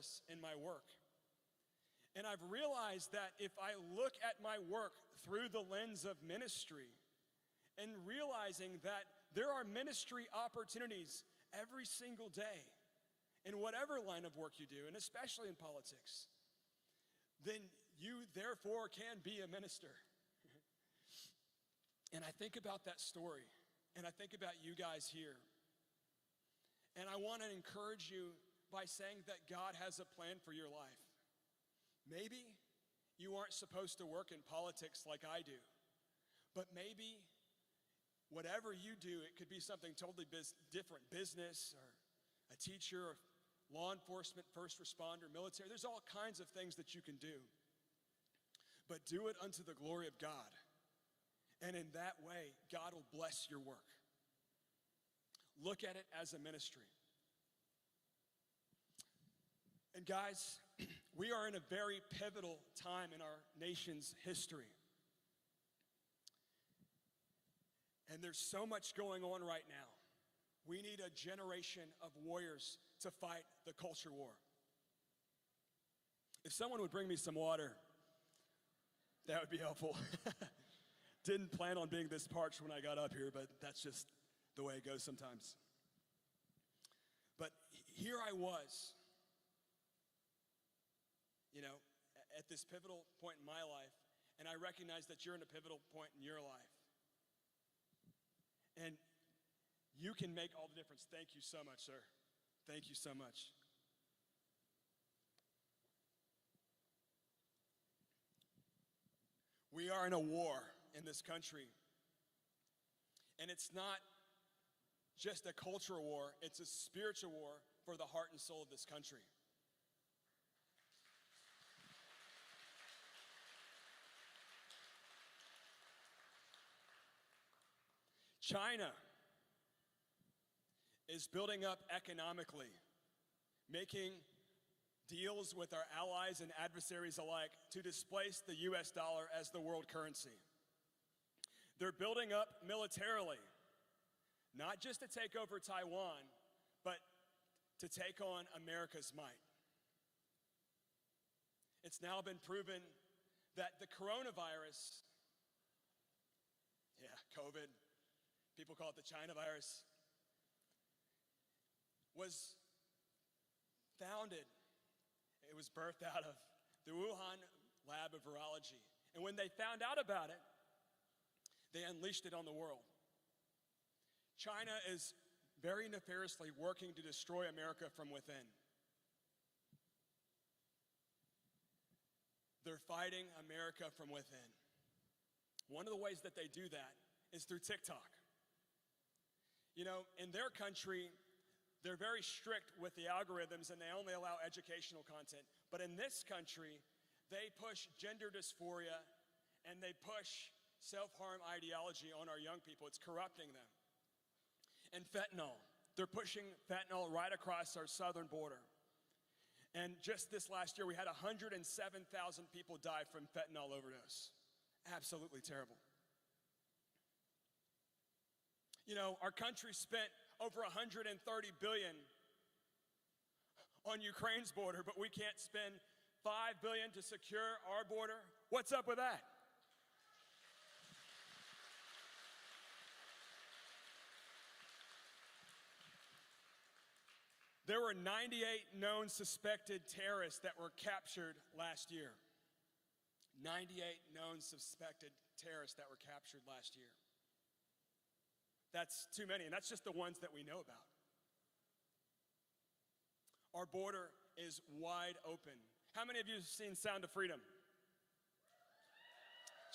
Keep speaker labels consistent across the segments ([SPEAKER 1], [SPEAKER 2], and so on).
[SPEAKER 1] purpose in my work. And I've realized that if I look at my work through the lens of ministry and realizing that there are ministry opportunities every single day in whatever line of work you do, and especially in politics, then you therefore can be a minister. And I think about that story, and I think about you guys here. And I want to encourage you by saying that God has a plan for your life. Maybe you aren't supposed to work in politics like I do, but maybe whatever you do, it could be something totally different, business or a teacher or law enforcement, first responder, military. There's all kinds of things that you can do, but do it unto the glory of God. And in that way, God will bless your work. Look at it as a ministry. And guys, we are in a very pivotal time in our nation's history. And there's so much going on right now. We need a generation of warriors to fight the culture war. If someone would bring me some water, that would be helpful. Didn't plan on being this parched when I got up here, but that's just the way it goes sometimes. But here I was, at this pivotal point in my life, and I recognize that you're in a pivotal point in your life. And you can make all the difference. Thank you so much, sir. Thank you so much. We are in a war in this country. And it's not just a cultural war, it's a spiritual war for the heart and soul of this country. China is building up economically, making deals with our allies and adversaries alike to displace the US dollar as the world currency. They're building up militarily, not just to take over Taiwan, but to take on America's might. It's now been proven that the coronavirus, COVID, people call it the China virus, was founded, it was birthed out of the Wuhan lab of virology. And when they found out about it, they unleashed it on the world. China is very nefariously working to destroy America from within. They're fighting America from within. One of the ways that they do that is through TikTok. In their country, they're very strict with the algorithms and they only allow educational content. But in this country, they push gender dysphoria and they push self-harm ideology on our young people. It's corrupting them. And fentanyl. They're pushing fentanyl right across our southern border. And just this last year, we had 107,000 people die from fentanyl overdose. Absolutely terrible. Our country spent over $130 billion on Ukraine's border, but we can't spend $5 billion to secure our border. What's up with that? There were 98 known suspected terrorists that were captured last year. 98 known suspected terrorists that were captured last year. That's too many, and that's just the ones that we know about. Our border is wide open. How many of you have seen Sound of Freedom?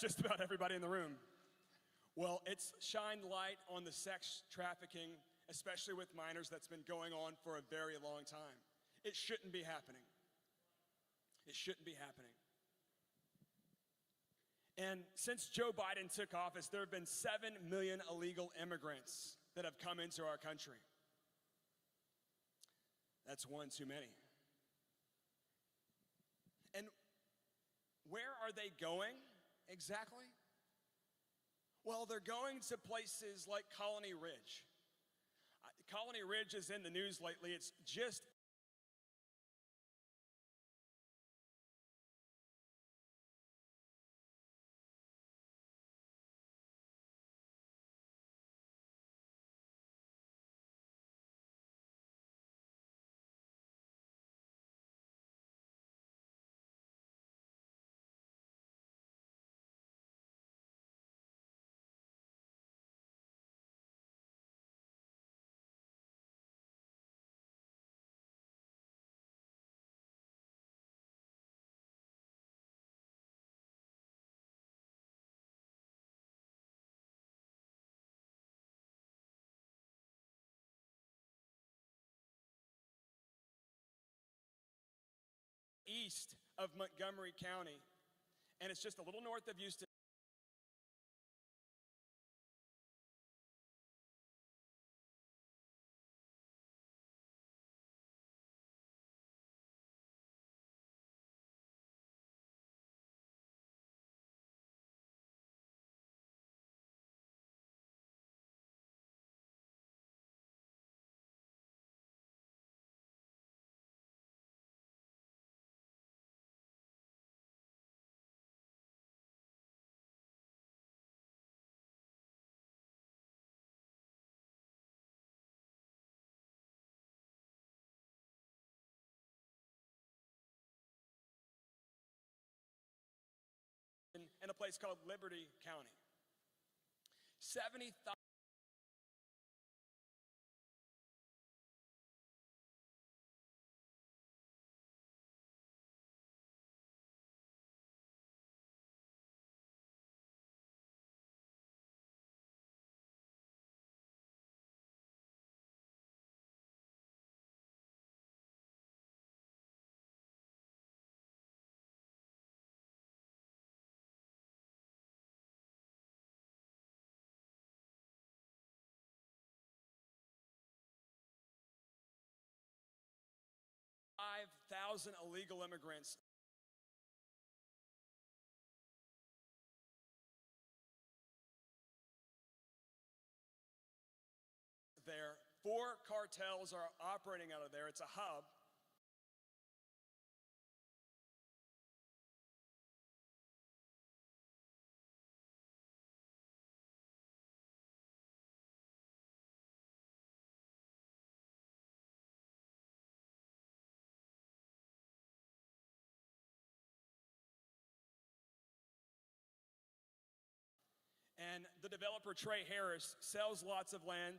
[SPEAKER 1] Just about everybody in the room. Well, it's shined light on the sex trafficking, especially with minors, that's been going on for a very long time. It shouldn't be happening. It shouldn't be happening. And since Joe Biden took office, there have been 7 million illegal immigrants that have come into our country. That's one too many. And where are they going exactly? Well, they're going to places like Colony Ridge. Colony Ridge is in the news lately. It's just east of Montgomery County, and it's just a little north of Houston. In a place called Liberty County. 70,000 illegal immigrants there. 4 cartels are operating out of there. It's a hub. And the developer, Trey Harris, sells lots of land.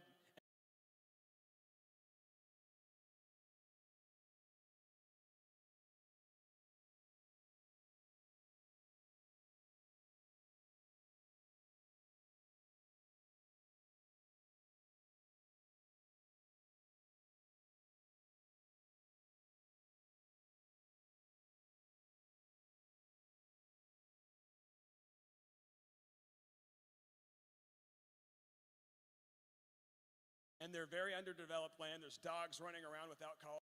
[SPEAKER 1] And they're very underdeveloped land. There's dogs running around without collars.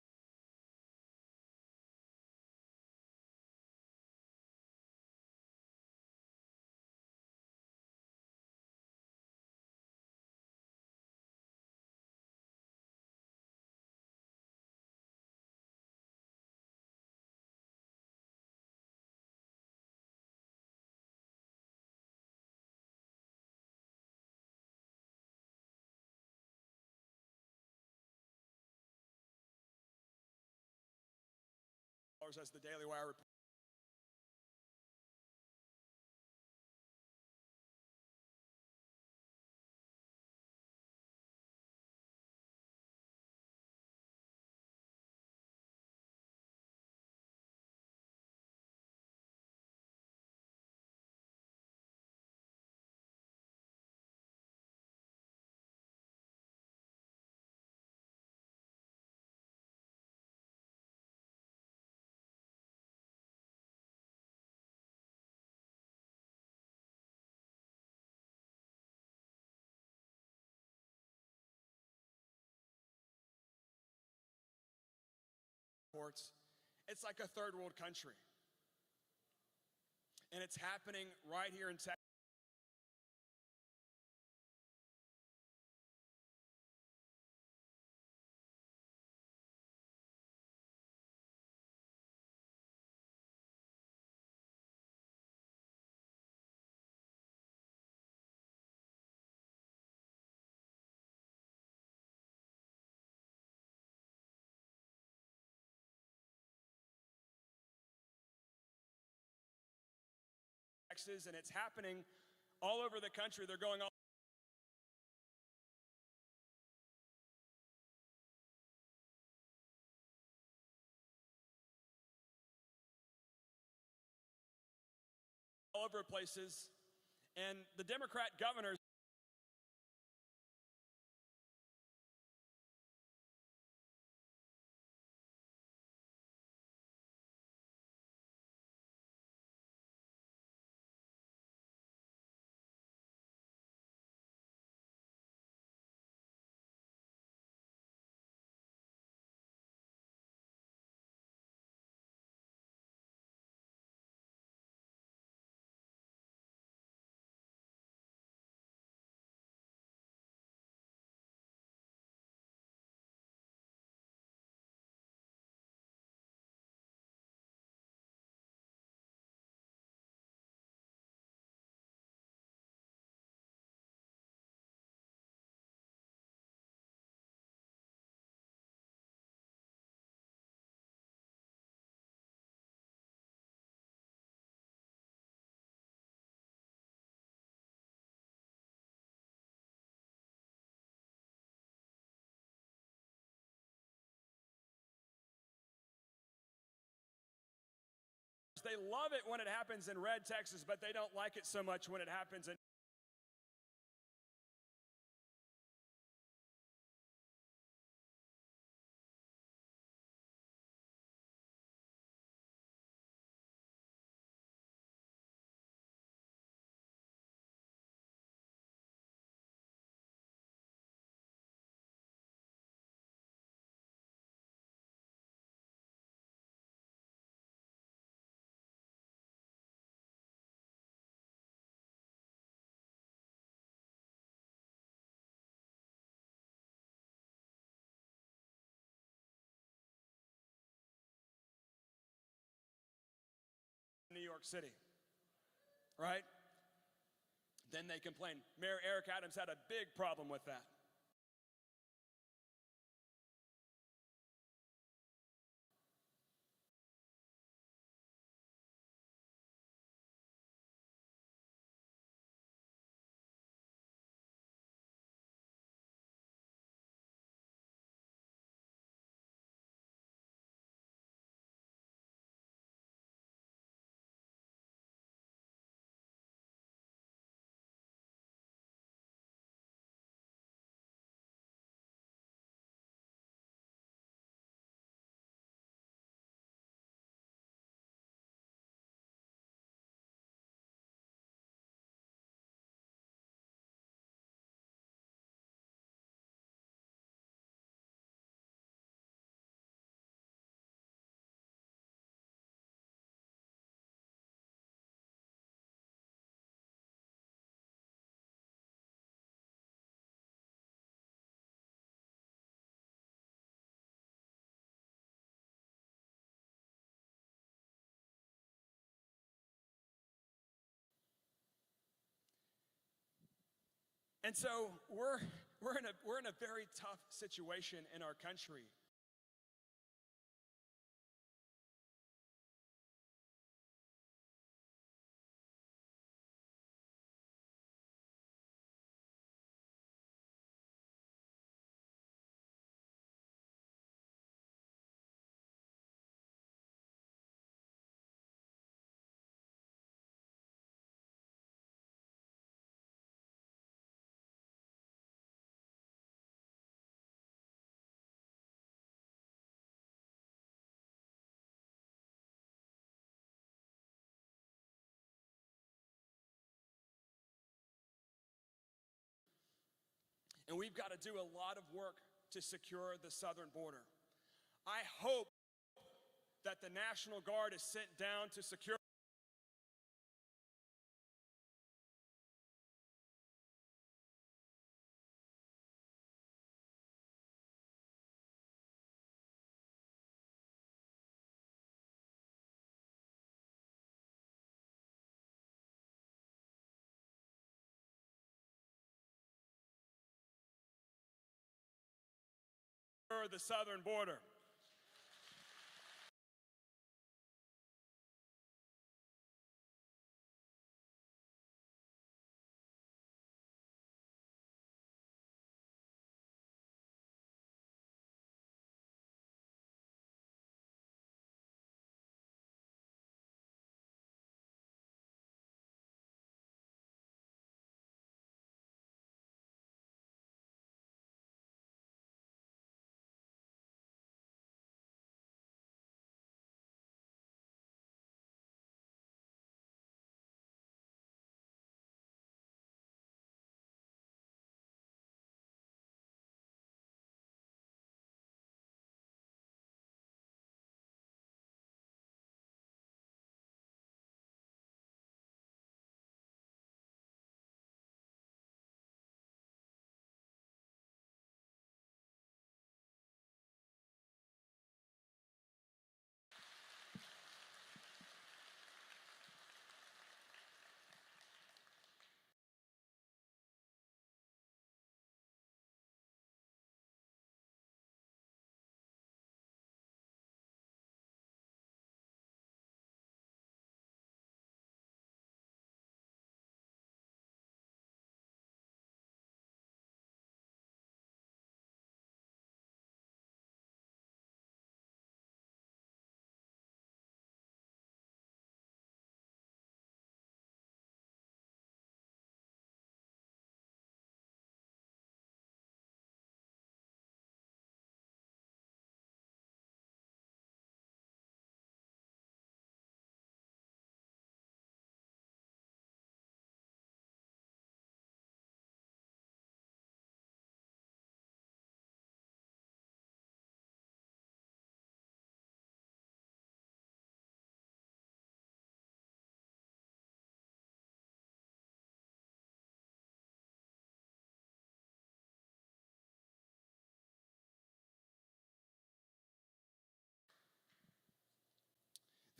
[SPEAKER 1] As the Daily Wire reports. It's like a third world country. And it's happening right here in Texas. And it's happening all over the country. They're going all over places. And the Democrat governors They love it when it happens in red Texas, but they don't like it so much when it happens in New York City, right? Then they complain. Mayor Eric Adams had a big problem with that. And so we're in a very tough situation in our country. And we've got to do a lot of work to secure the southern border. I hope that the National Guard is sent down to secure the southern border.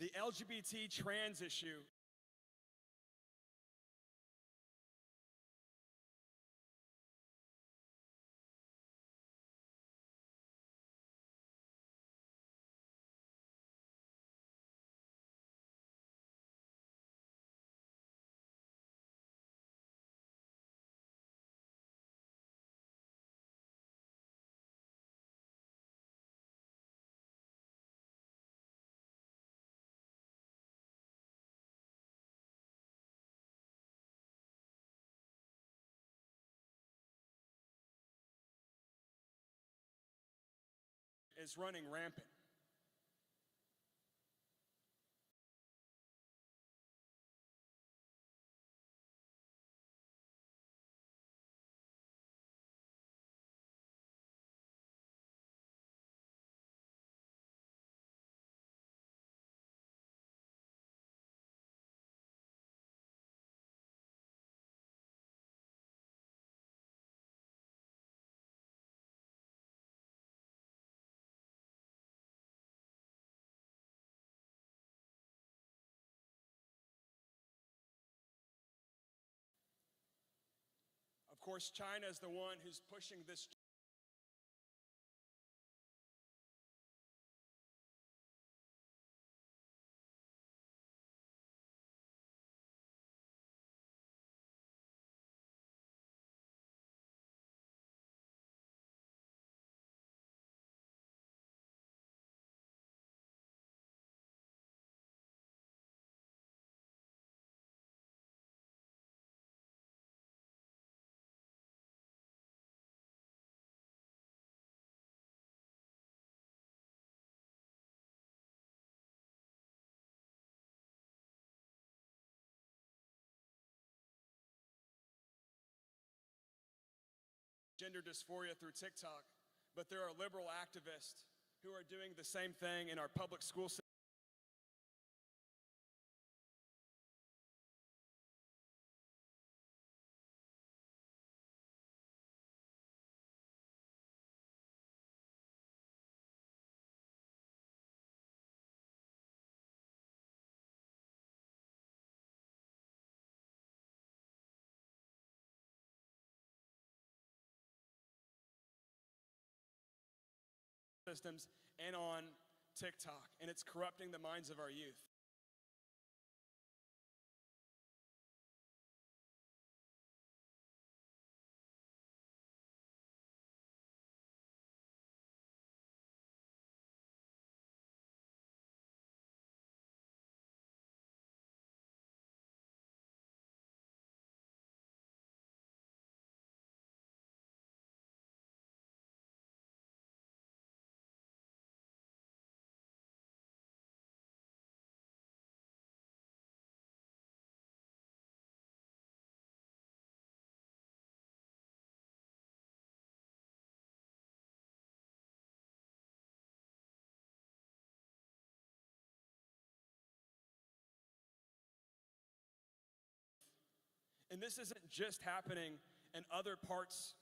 [SPEAKER 1] The LGBT trans issue is running rampant. Of course, China is the one who's pushing this gender dysphoria through TikTok, but there are liberal activists who are doing the same thing in our public school system. Systems and on TikTok, and it's corrupting the minds of our youth. And this isn't just happening in other parts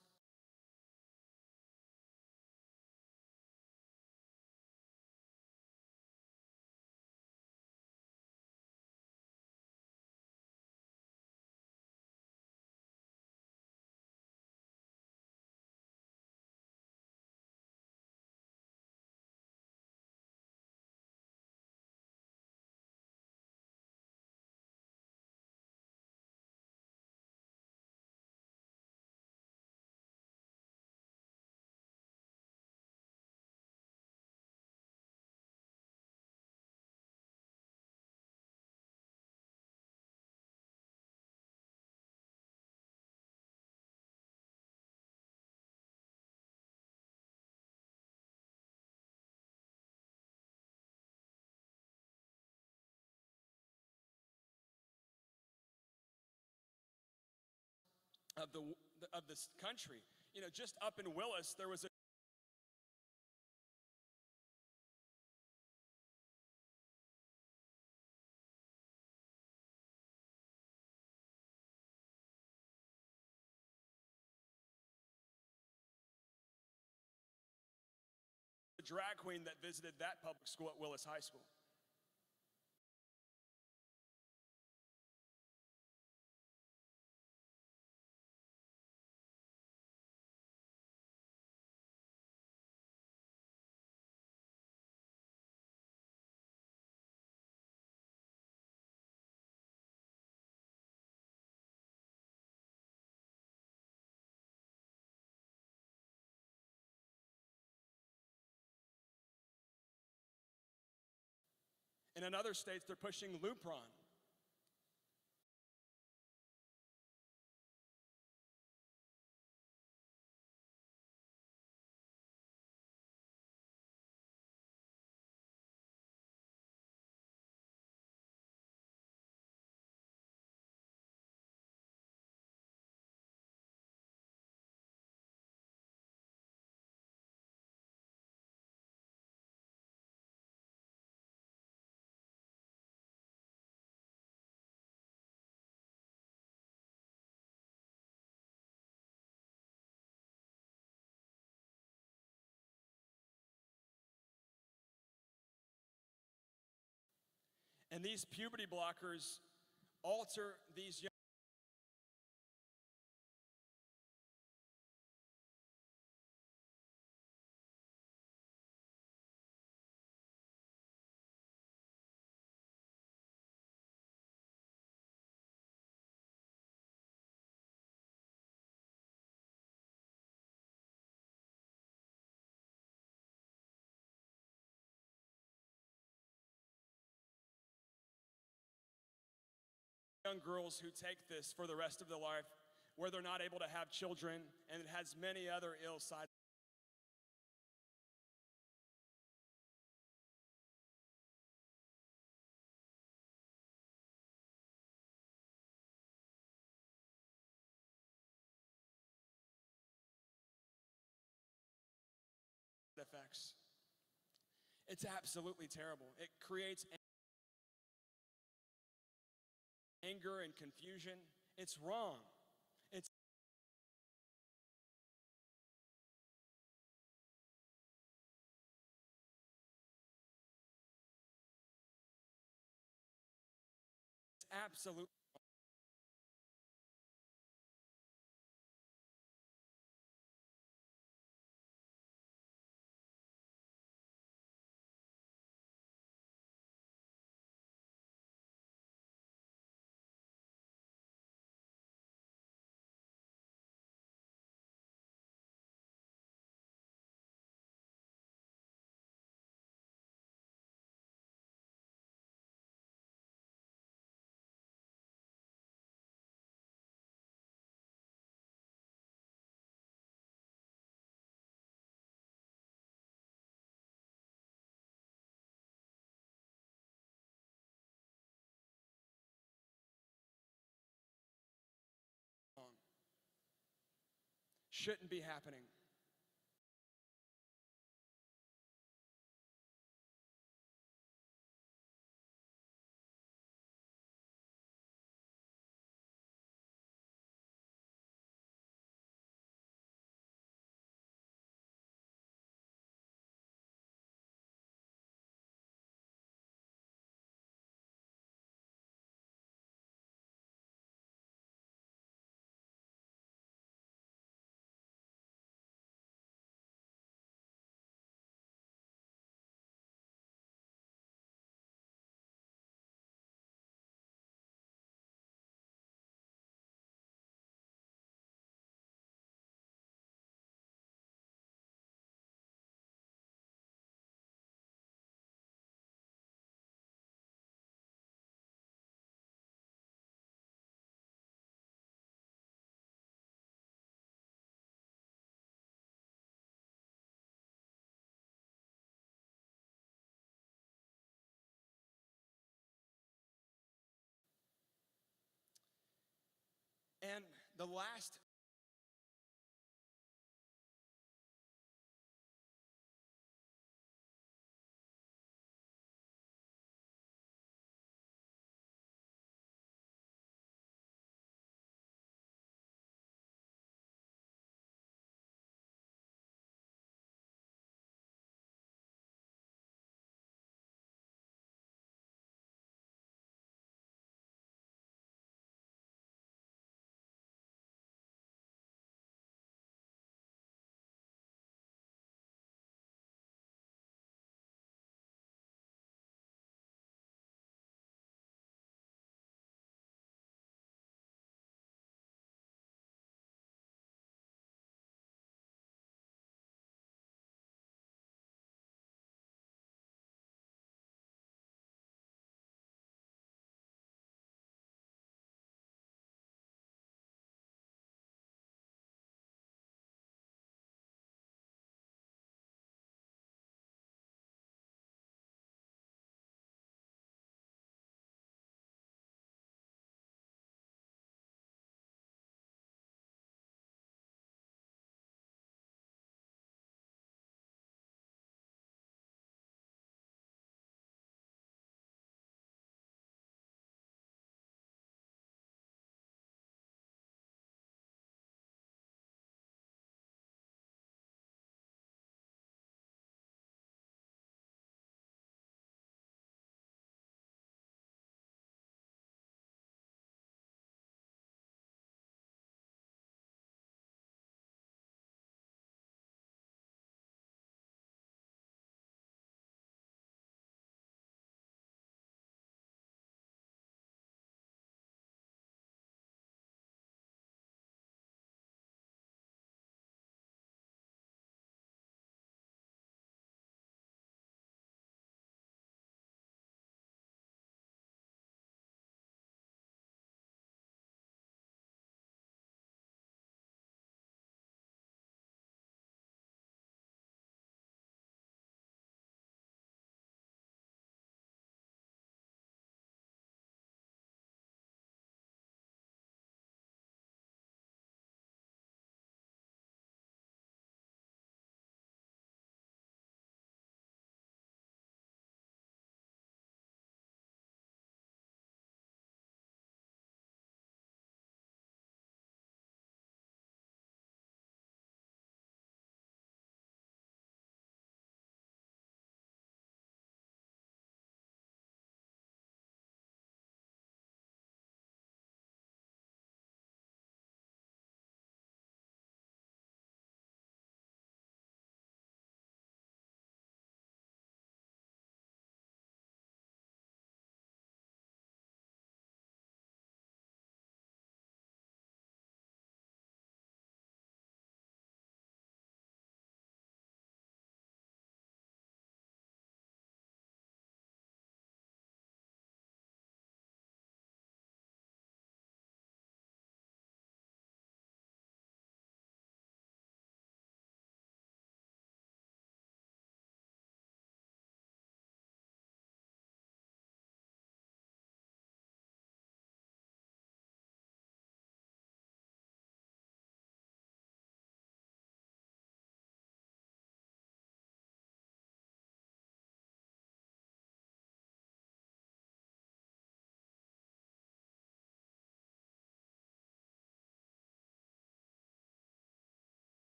[SPEAKER 1] of this country. You know, just up in Willis, there was a drag queen that visited that public school at Willis High School. And in other states, they're pushing Lupron. And these puberty blockers alter these young girls who take this for the rest of their life, where they're not able to have children, and it has many other ill side effects. It's absolutely terrible. It creates anger and confusion. It's wrong. It's absolutely wrong. Shouldn't be happening. And the last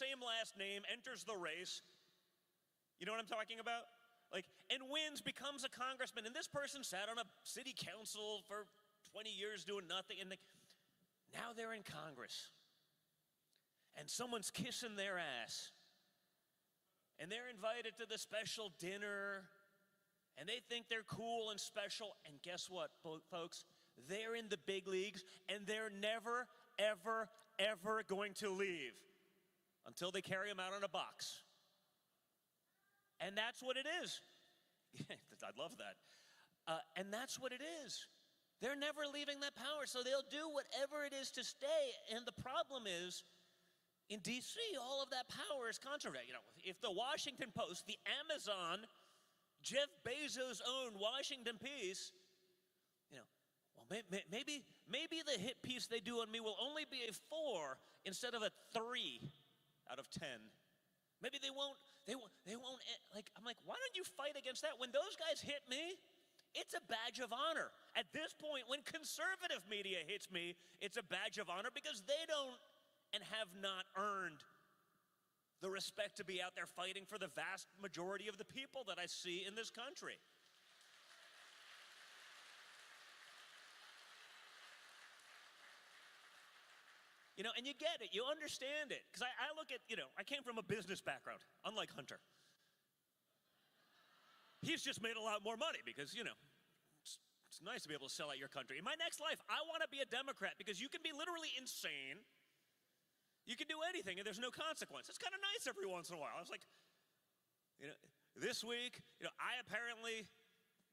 [SPEAKER 2] same last name, enters the race. You know what I'm talking about? Like, and wins, becomes a congressman. And this person sat on a city council for 20 years doing nothing. And now they're in Congress. And someone's kissing their ass. And they're invited to the special dinner. And they think they're cool and special. And guess what, folks? They're in the big leagues. And they're never, ever, ever going to leave until they carry them out on a box. And that's what it is. I love that. And that's what it is. They're never leaving that power, so they'll do whatever it is to stay. And the problem is, in D.C., all of that power is concentrated. You know, if the Washington Post, the Amazon, Jeff Bezos' own Washington piece, you know, well, maybe the hit piece they do on me will only be a 4 instead of a 3 out of 10. Maybe they won't, like, I'm like, why don't you fight against that? When those guys hit me, it's a badge of honor. At this point, when conservative media hits me, it's a badge of honor because they don't and have not earned the respect to be out there fighting for the vast majority of the people that I see in this country. You know, and you get it, you understand it. Because I look at, you know, I came from a business background, unlike Hunter. He's just made a lot more money because, you know, it's nice to be able to sell out your country. In my next life, I want to be a Democrat because you can be literally insane. You can do anything and there's no consequence. It's kind of nice every once in a while. I was like, you know, this week, you know, I apparently,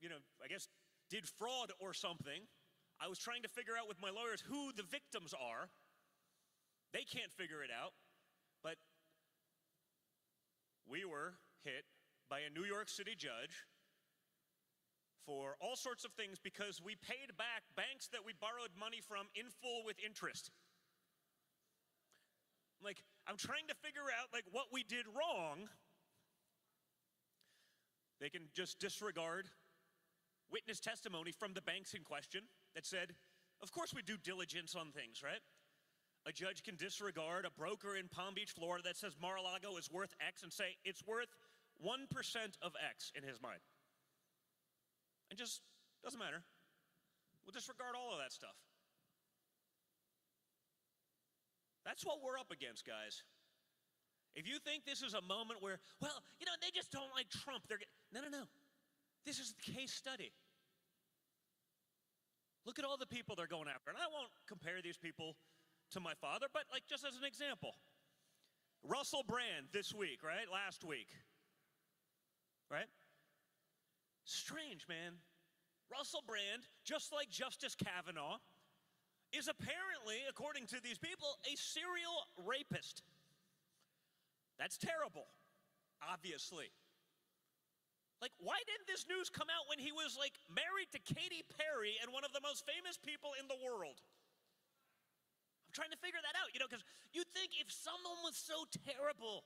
[SPEAKER 2] you know, I guess did fraud or something. I was trying to figure out with my lawyers who the victims are. They can't figure it out, but we were hit by a New York City judge for all sorts of things because we paid back banks that we borrowed money from in full with interest. Like, I'm trying to figure out, like, what we did wrong. They can just disregard witness testimony from the banks in question that said, of course we do diligence on things, right? A judge can disregard a broker in Palm Beach, Florida that says Mar-a-Lago is worth X and say it's worth 1% of X in his mind. And just doesn't matter. We'll disregard all of that stuff. That's what we're up against, guys. If you think this is a moment where, well, you know, they just don't like Trump. No. This is the case study. Look at all the people they're going after. And I won't compare these people to my father, but like just as an example. Russell Brand this week, right? Last week, right? Strange, man. Russell Brand, just like Justice Kavanaugh, is apparently, according to these people, a serial rapist. That's terrible, obviously. Like, why didn't this news come out when he was like married to Katy Perry and one of the most famous people in the world? I'm trying to figure that out, you know, because you'd think if someone was so terrible,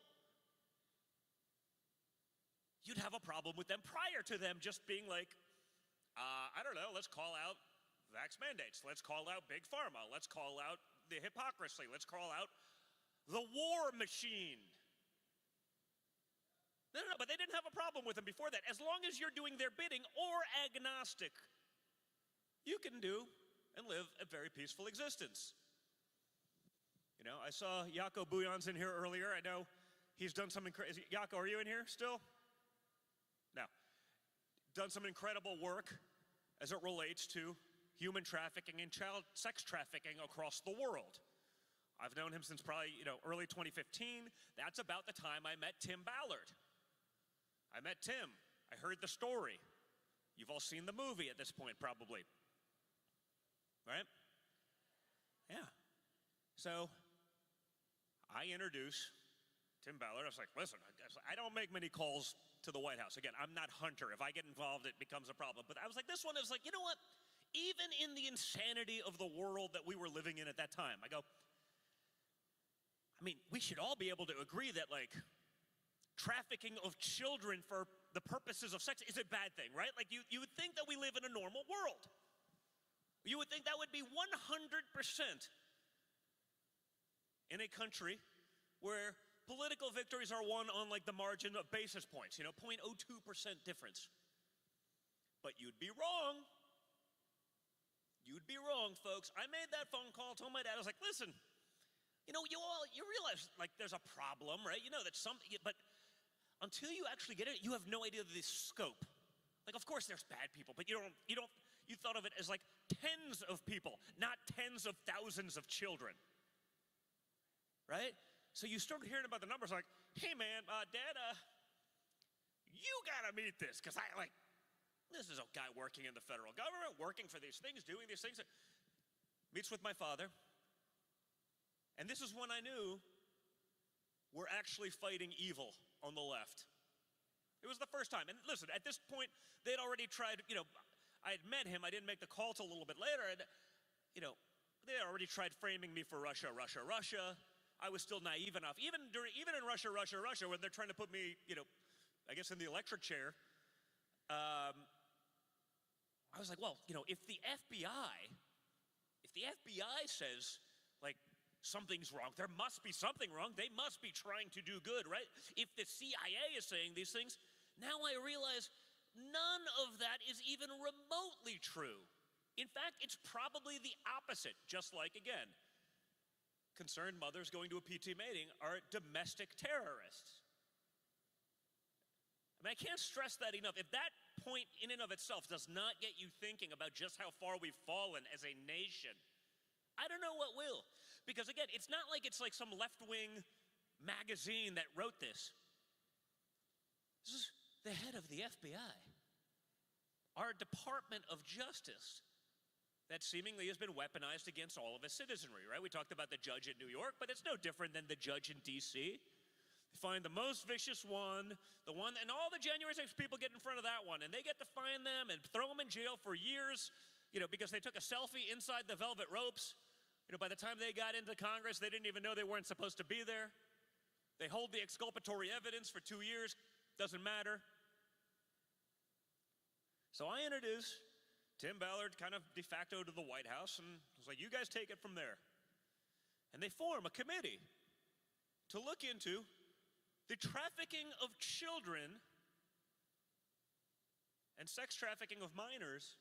[SPEAKER 2] you'd have a problem with them prior to them just being like, I don't know, let's call out vax mandates. Let's call out Big Pharma. Let's call out the hypocrisy. Let's call out the war machine. No, but they didn't have a problem with them before that. As long as you're doing their bidding or agnostic, you can do and live a very peaceful existence. You know, I saw Jaco Bouillon's in here earlier. I know he's done some Jaco, are you in here still? No. Done some incredible work as it relates to human trafficking and child sex trafficking across the world. I've known him since probably, you know, early 2015. That's about the time I met Tim Ballard. I met Tim. I heard the story. You've all seen the movie at this point, probably. Right? Yeah. So I introduce Tim Ballard. I was like, listen, I don't make many calls to the White House. Again, I'm not Hunter. If I get involved, it becomes a problem. But I was like, this one is like, you know what? Even in the insanity of the world that we were living in at that time, I go, I mean, we should all be able to agree that, like, trafficking of children for the purposes of sex is a bad thing, right? Like, you would think that we live in a normal world. You would think that would be 100% in a country where political victories are won on like the margin of basis points, 0.02% difference. But you'd be wrong. You'd be wrong, folks. I made that phone call, told my dad, I was like, listen, you realize like there's a problem, right? You know that something, but until you actually get it, you have no idea the scope. Like, of course there's bad people, but you thought of it as like tens of people, not tens of thousands of children, right? So you start hearing about the numbers like, hey man, Dad, you gotta meet this, because this is a guy working in the federal government, working for these things, doing these things. Meets with my father, and this is when I knew we're actually fighting evil on the left. It was the first time. And listen, at this point, they'd already tried, I had met him. I didn't make the call till a little bit later. And, they had already tried framing me for Russia. I was still naive enough. Even in Russia, when they're trying to put me, I guess in the electric chair, I was like, well, if the FBI says, like, something's wrong, there must be something wrong. They must be trying to do good, right? If the CIA is saying these things, now I realize none of that is even remotely true. In fact, it's probably the opposite, just like, again, concerned mothers going to a PT meeting are domestic terrorists. I mean, I can't stress that enough. If that point in and of itself does not get you thinking about just how far we've fallen as a nation, I don't know what will. Because again, it's not like it's like some left-wing magazine that wrote this. This is the head of the FBI. Our Department of Justice that seemingly has been weaponized against all of its citizenry, right? We talked about the judge in New York, but it's no different than the judge in D.C. They find the most vicious one, and all the January 6th people get in front of that one, and they get to find them and throw them in jail for years, because they took a selfie inside the velvet ropes. By the time they got into Congress, they didn't even know they weren't supposed to be there. They hold the exculpatory evidence for 2 years. Doesn't matter. So I introduced Tim Ballard kind of de facto to the White House, and was like, you guys take it from there. And they form a committee to look into the trafficking of children and sex trafficking of minors.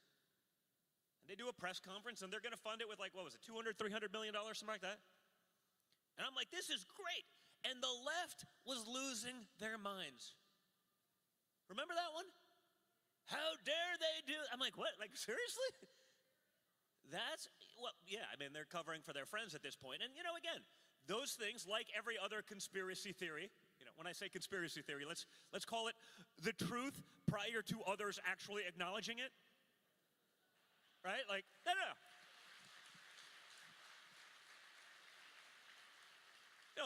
[SPEAKER 2] And they do a press conference, and they're going to fund it with like, what was it, $200, $300 million, something like that? And I'm like, this is great. And the left was losing their minds. Remember that one? How dare they do? I'm like, what? Like, seriously? Yeah, I mean, they're covering for their friends at this point. And, again, those things, like every other conspiracy theory, when I say conspiracy theory, let's call it the truth prior to others actually acknowledging it. Right? Like, no.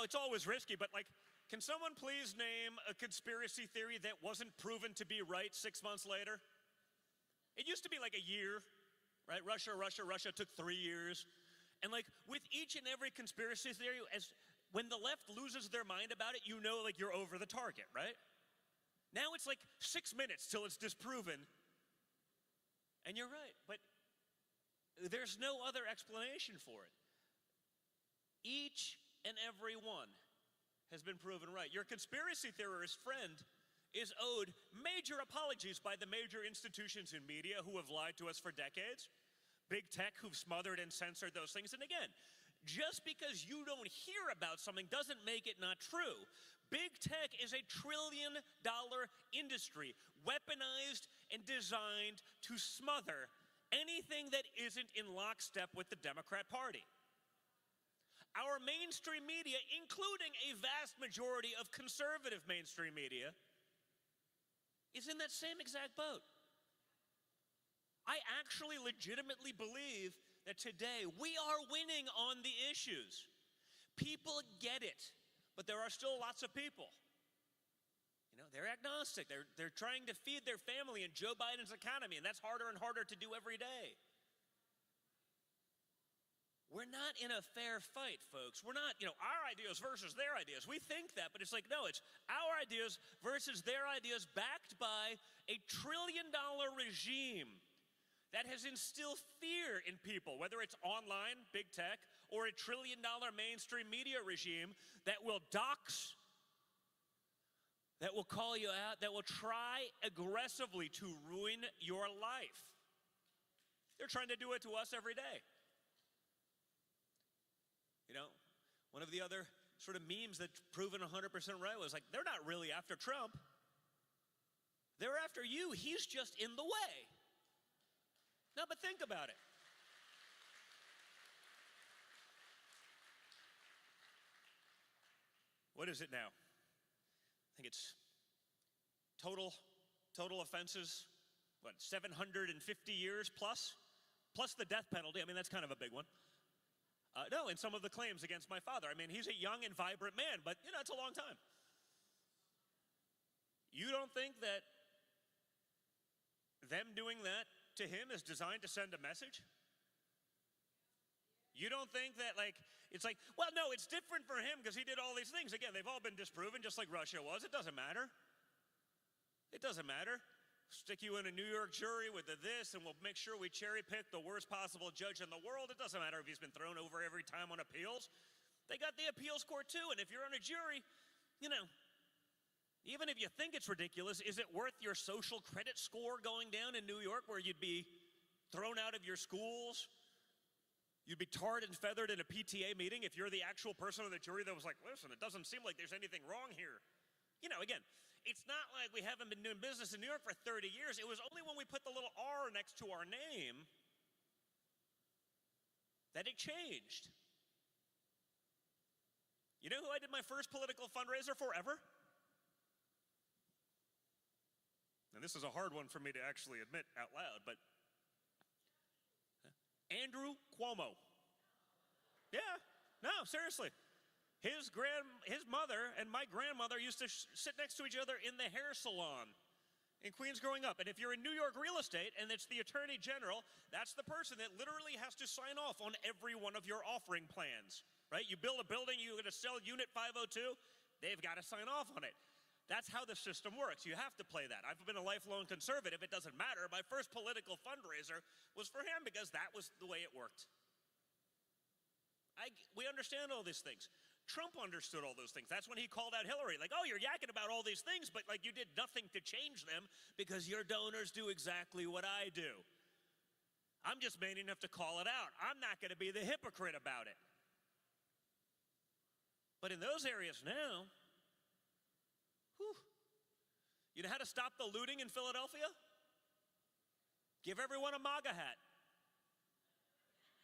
[SPEAKER 2] It's always risky, but like, can someone please name a conspiracy theory that wasn't proven to be right 6 months later? It used to be like a year, right? Russia took 3 years. And like, with each and every conspiracy theory, when the left loses their mind about it, like you're over the target, right? Now it's like 6 minutes till it's disproven. And you're right, but there's no other explanation for it. Each and every one has been proven right. Your conspiracy theorist friend is owed major apologies by the major institutions in media who have lied to us for decades. Big tech who've smothered and censored those things. And again, just because you don't hear about something doesn't make it not true. Big tech is a $1 trillion industry, weaponized and designed to smother anything that isn't in lockstep with the Democrat Party. Our mainstream media, including a vast majority of conservative mainstream media, is in that same exact boat. I actually legitimately believe that today we are winning on the issues. People get it, but there are still lots of people. They're agnostic. They're trying to feed their family in Joe Biden's economy, and that's harder and harder to do every day. We're not in a fair fight, folks. We're not, our ideas versus their ideas. We think that, but it's like, no, it's our ideas versus their ideas backed by a $1 trillion regime that has instilled fear in people, whether it's online, big tech, or a $1 trillion mainstream media regime that will dox that will call you out, that will try aggressively to ruin your life. They're trying to do it to us every day. You know, one of the other sort of memes that's proven 100% right was like, they're not really after Trump. They're after you. He's just in the way. No, but think about it. What is it now? I think it's total offenses, what, 750 years plus the death penalty. I mean, that's kind of a big one. No, and some of the claims against my father. I mean, he's a young and vibrant man, but, you know, it's a long time. You don't think that them doing that to him is designed to send a message? You don't think that, like, it's like, well, no, it's different for him because he did all these things. Again, they've all been disproven, just like Russia was. It doesn't matter. It doesn't matter. Stick you in a New York jury with this, and we'll make sure we cherry pick the worst possible judge in the world. It doesn't matter if he's been thrown over every time on appeals. They got the appeals court too, and if you're on a jury, you know, even if you think it's ridiculous, is it worth your social credit score going down in New York where you'd be thrown out of your schools? You'd be tarred and feathered in a PTA meeting if you're the actual person on the jury that was like, listen, it doesn't seem like there's anything wrong here. You know, again, it's not like we haven't been doing business in New York for 30 years. It was only when we put the little R next to our name that it changed. You know who I did my first political fundraiser for ever? And this is a hard one for me to actually admit out loud, but Andrew Cuomo. Yeah, no, seriously. His mother and my grandmother used to sit next to each other in the hair salon in Queens growing up. And if you're in New York real estate and it's the attorney general, that's the person that literally has to sign off on every one of your offering plans, right? You build a building, you're going to sell unit 502, they've got to sign off on it. That's how the system works. You have to play that. I've been a lifelong conservative. It doesn't matter. My first political fundraiser was for him because that was the way it worked. We understand all these things. Trump understood all those things. That's when he called out Hillary. Like, oh, you're yakking about all these things, but like you did nothing to change them because your donors do exactly what I do. I'm just man enough to call it out. I'm not going to be the hypocrite about it. But in those areas now, whew, you know how to stop the looting in Philadelphia? Give everyone a MAGA hat.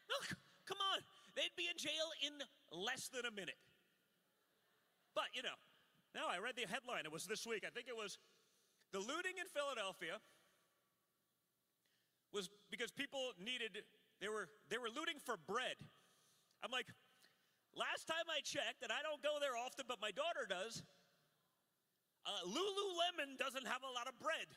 [SPEAKER 2] No, come on. They'd be in jail in less than a minute. But, you know, now I read the headline. It was this week. I think it was the looting in Philadelphia was because people needed, they were looting for bread. I'm like, last time I checked, and I don't go there often, but my daughter does, Lululemon doesn't have a lot of bread.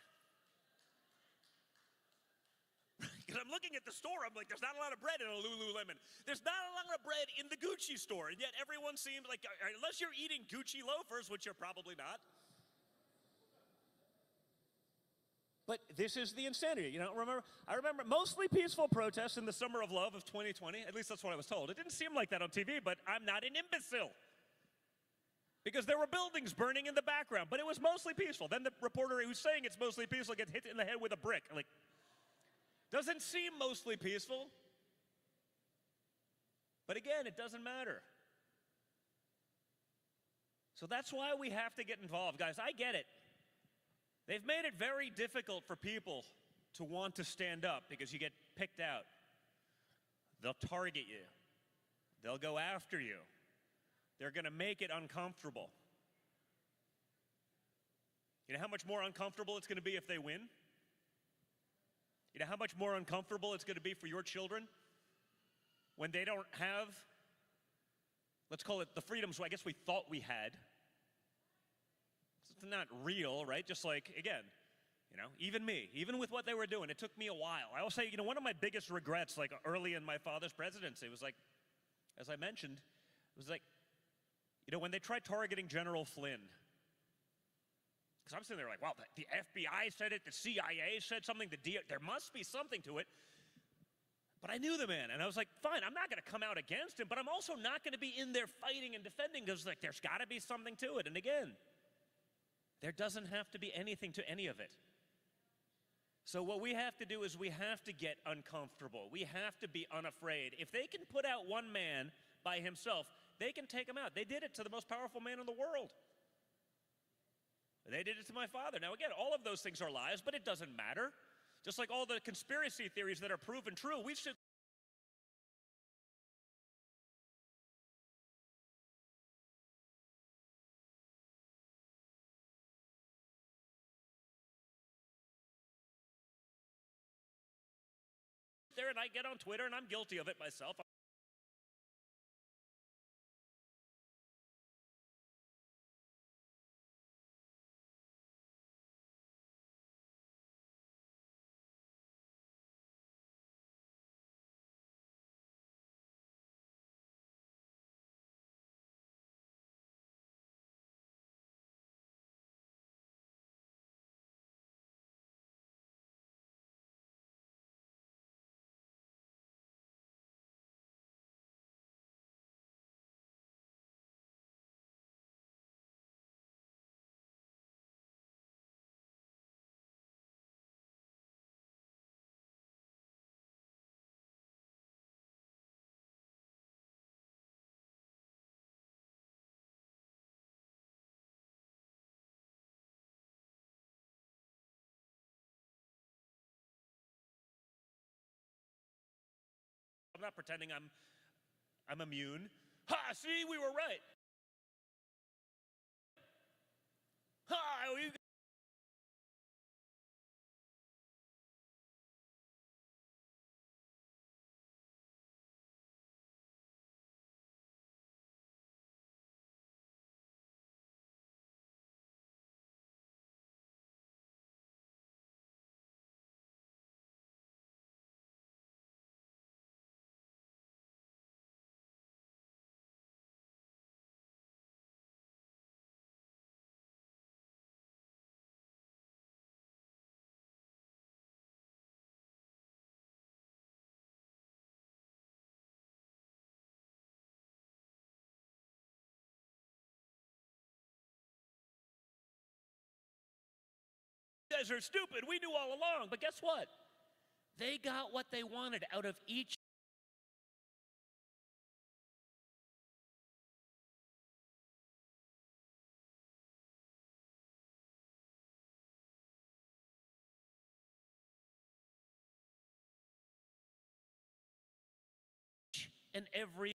[SPEAKER 2] Because I'm looking at the store, I'm like, there's not a lot of bread in a Lululemon. There's not a lot of bread in the Gucci store, and yet everyone seems like, unless you're eating Gucci loafers, which you're probably not. But this is the insanity, you know, I remember mostly peaceful protests in the summer of love of 2020, at least that's what I was told. It didn't seem like that on TV, but I'm not an imbecile. Because there were buildings burning in the background, but it was mostly peaceful. Then the reporter who's saying it's mostly peaceful gets hit in the head with a brick. Like, doesn't seem mostly peaceful. But again, it doesn't matter. So that's why we have to get involved, guys. I get it. They've made it very difficult for people to want to stand up because you get picked out. They'll target you. They'll go after you. They're going to make it uncomfortable. You know how much more uncomfortable it's going to be if they win? You know how much more uncomfortable it's going to be for your children when they don't have, let's call it the freedoms I guess we thought we had. It's not real, right? Just like, again, you know, even me, even with what they were doing, it took me a while. I will say, you know, one of my biggest regrets, like early in my father's presidency, was like, as I mentioned, it was like, you know, when they tried targeting General Flynn, because I'm sitting there like, wow, the FBI said it, the CIA said something, there must be something to it. But I knew the man, and I was like, fine, I'm not going to come out against him, but I'm also not going to be in there fighting and defending because like, there's got to be something to it. And again, There doesn't have to be anything to any of it. So what we have to do is we have to get uncomfortable. We have to be unafraid. If they can put out one man by himself, they can take him out. They did it to the most powerful man in the world. They did it to my father. Now again, all of those things are lies, but it doesn't matter. Just like all the conspiracy theories that are proven true, we should there, and I get on Twitter, and I'm guilty of it myself. I'm not pretending I'm immune. Ha! See, we were right. Ha! You guys are stupid. We knew all along. But guess what? They got what they wanted out of each and every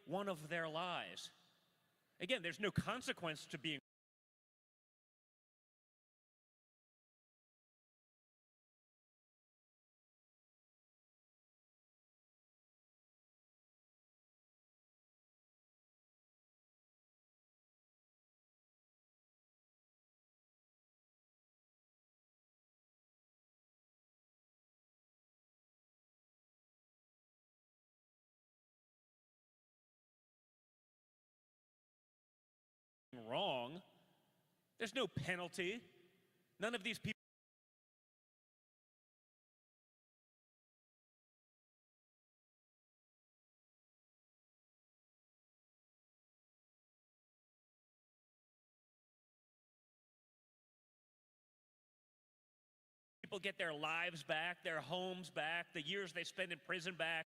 [SPEAKER 2] one of their lies. Again, there's no consequence to being wrong. There's no penalty. None of these people get their lives back, their homes back, the years they spend in prison back.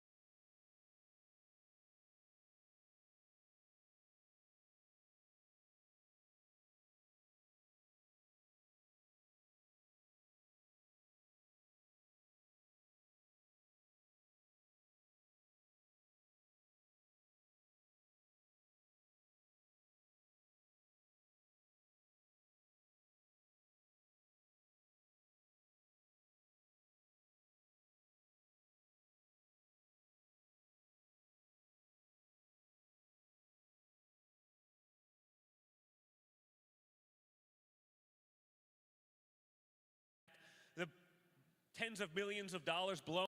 [SPEAKER 2] tens of millions of dollars blown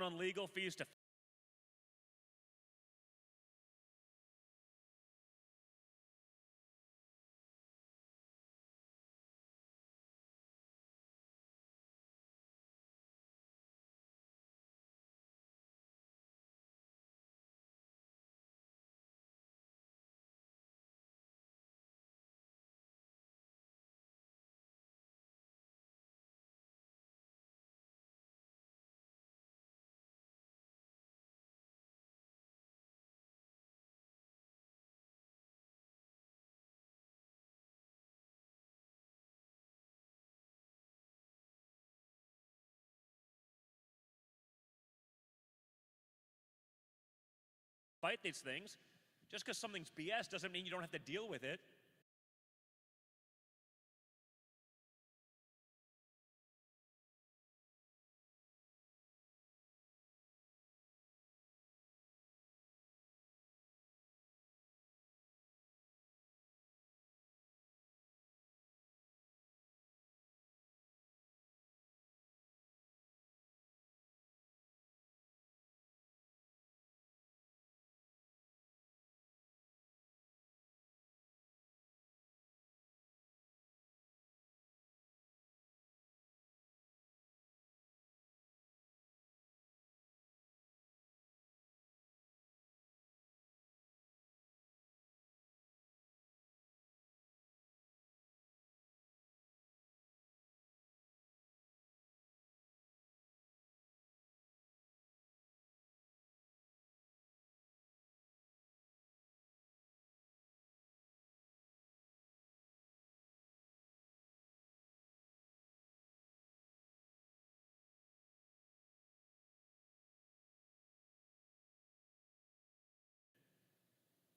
[SPEAKER 2] on legal fees to fight these things. Just because something's BS doesn't mean you don't have to deal with it.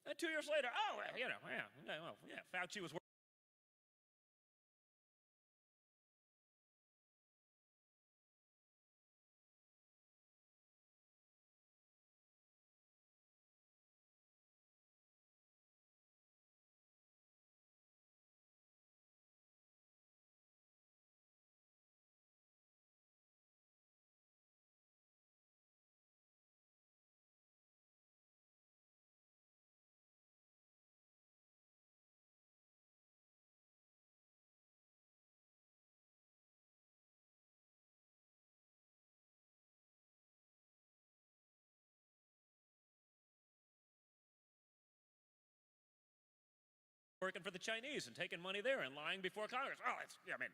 [SPEAKER 2] And 2 years later, oh, well, yeah, Fauci was working for the Chinese and taking money there and lying before Congress. Oh, it's different.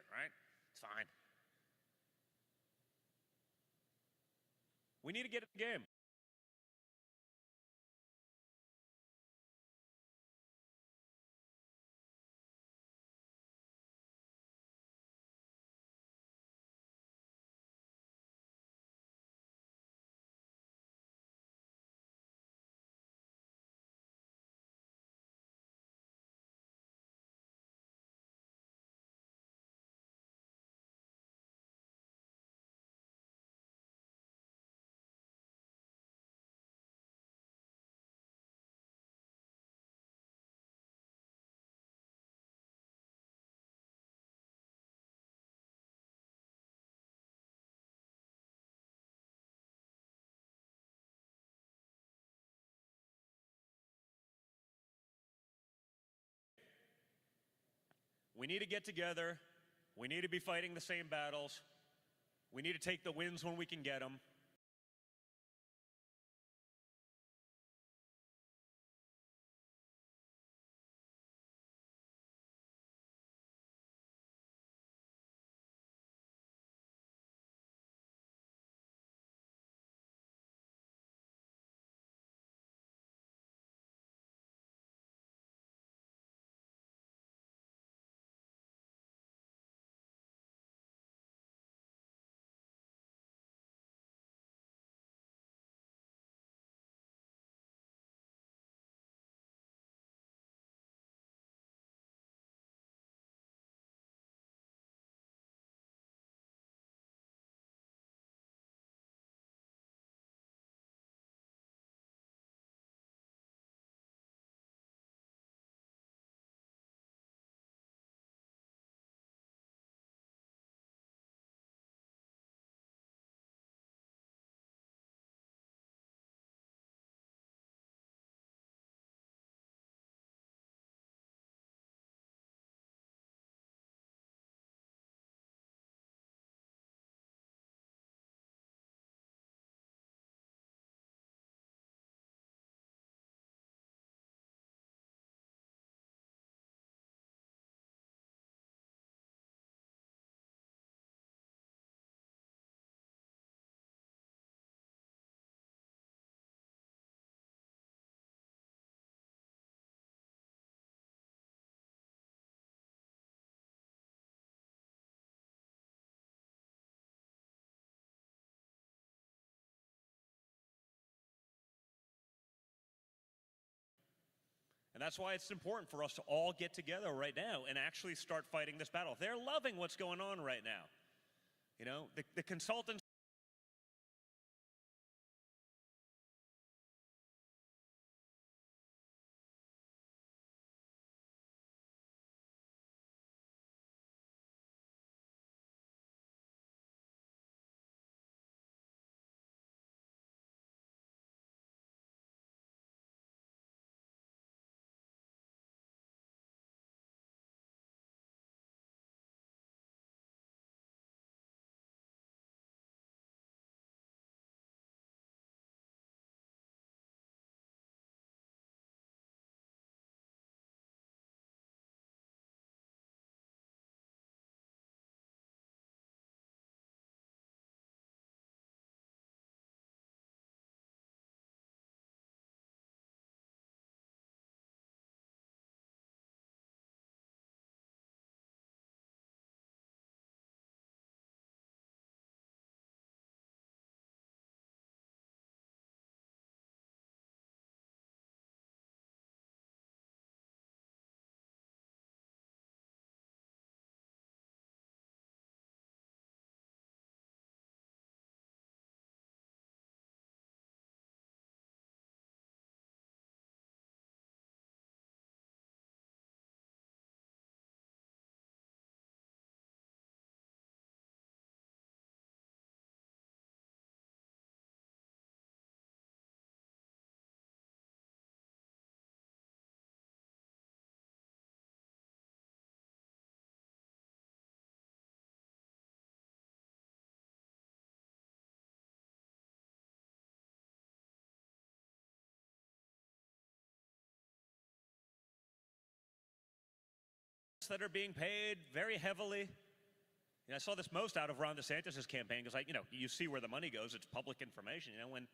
[SPEAKER 2] Right? It's fine. We need to get in the game. We need to get together. We need to be fighting the same battles. We need to take the wins when we can get them. And that's why it's important for us to all get together right now and actually start fighting this battle. They're loving what's going on right now. You know, the consultants that are being paid very heavily. I saw this most out of Ron DeSantis' campaign because, like, you see where the money goes. It's public information. When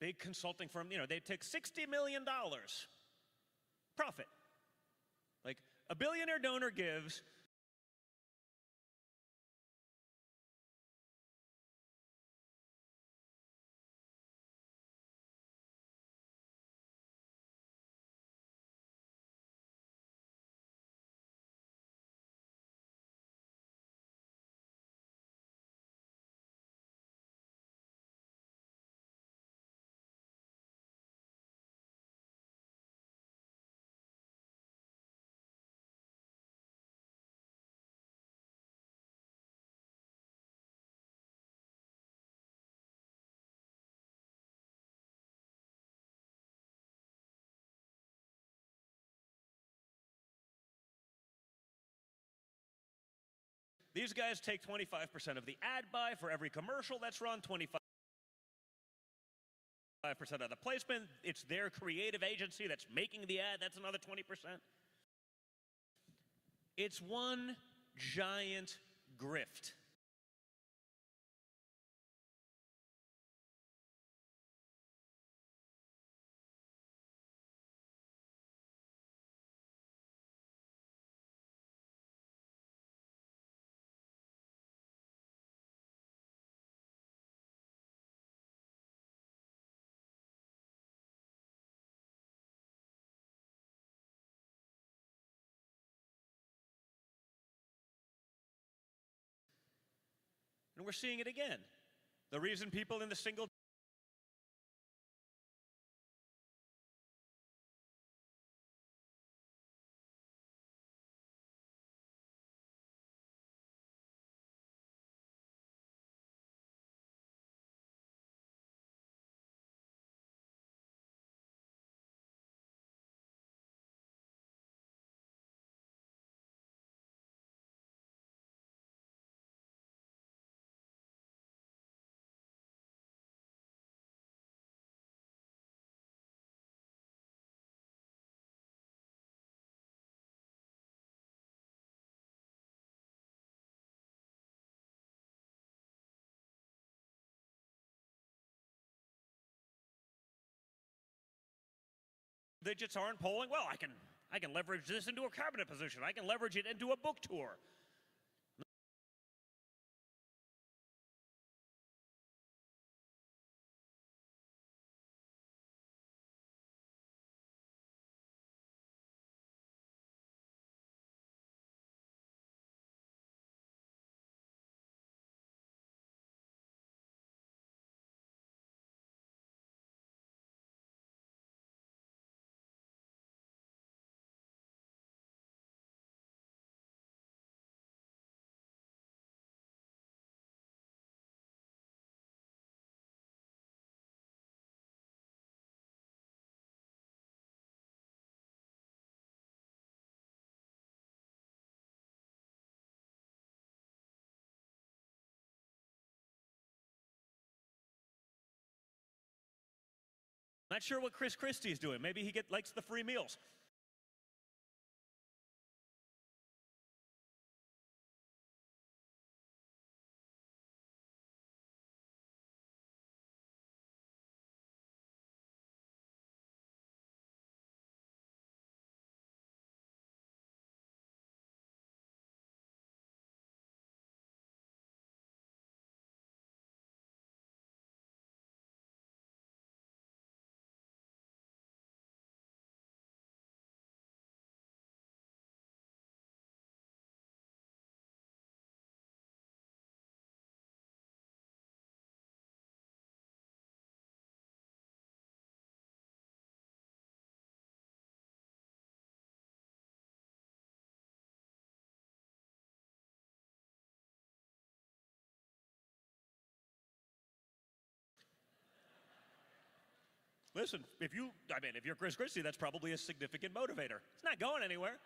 [SPEAKER 2] big consulting firm, they take $60 million profit. Like a billionaire donor gives these guys take 25% of the ad buy for every commercial that's run, 25% of the placement. It's their creative agency that's making the ad, that's another 20%. It's one giant grift. And we're seeing it again. The reason people in the single digits aren't polling, well, I can leverage this into a cabinet position. I can leverage it into a book tour. Not sure what Chris Christie's doing. Maybe he likes the free meals. Listen, if you're Chris Christie, that's probably a significant motivator. It's not going anywhere.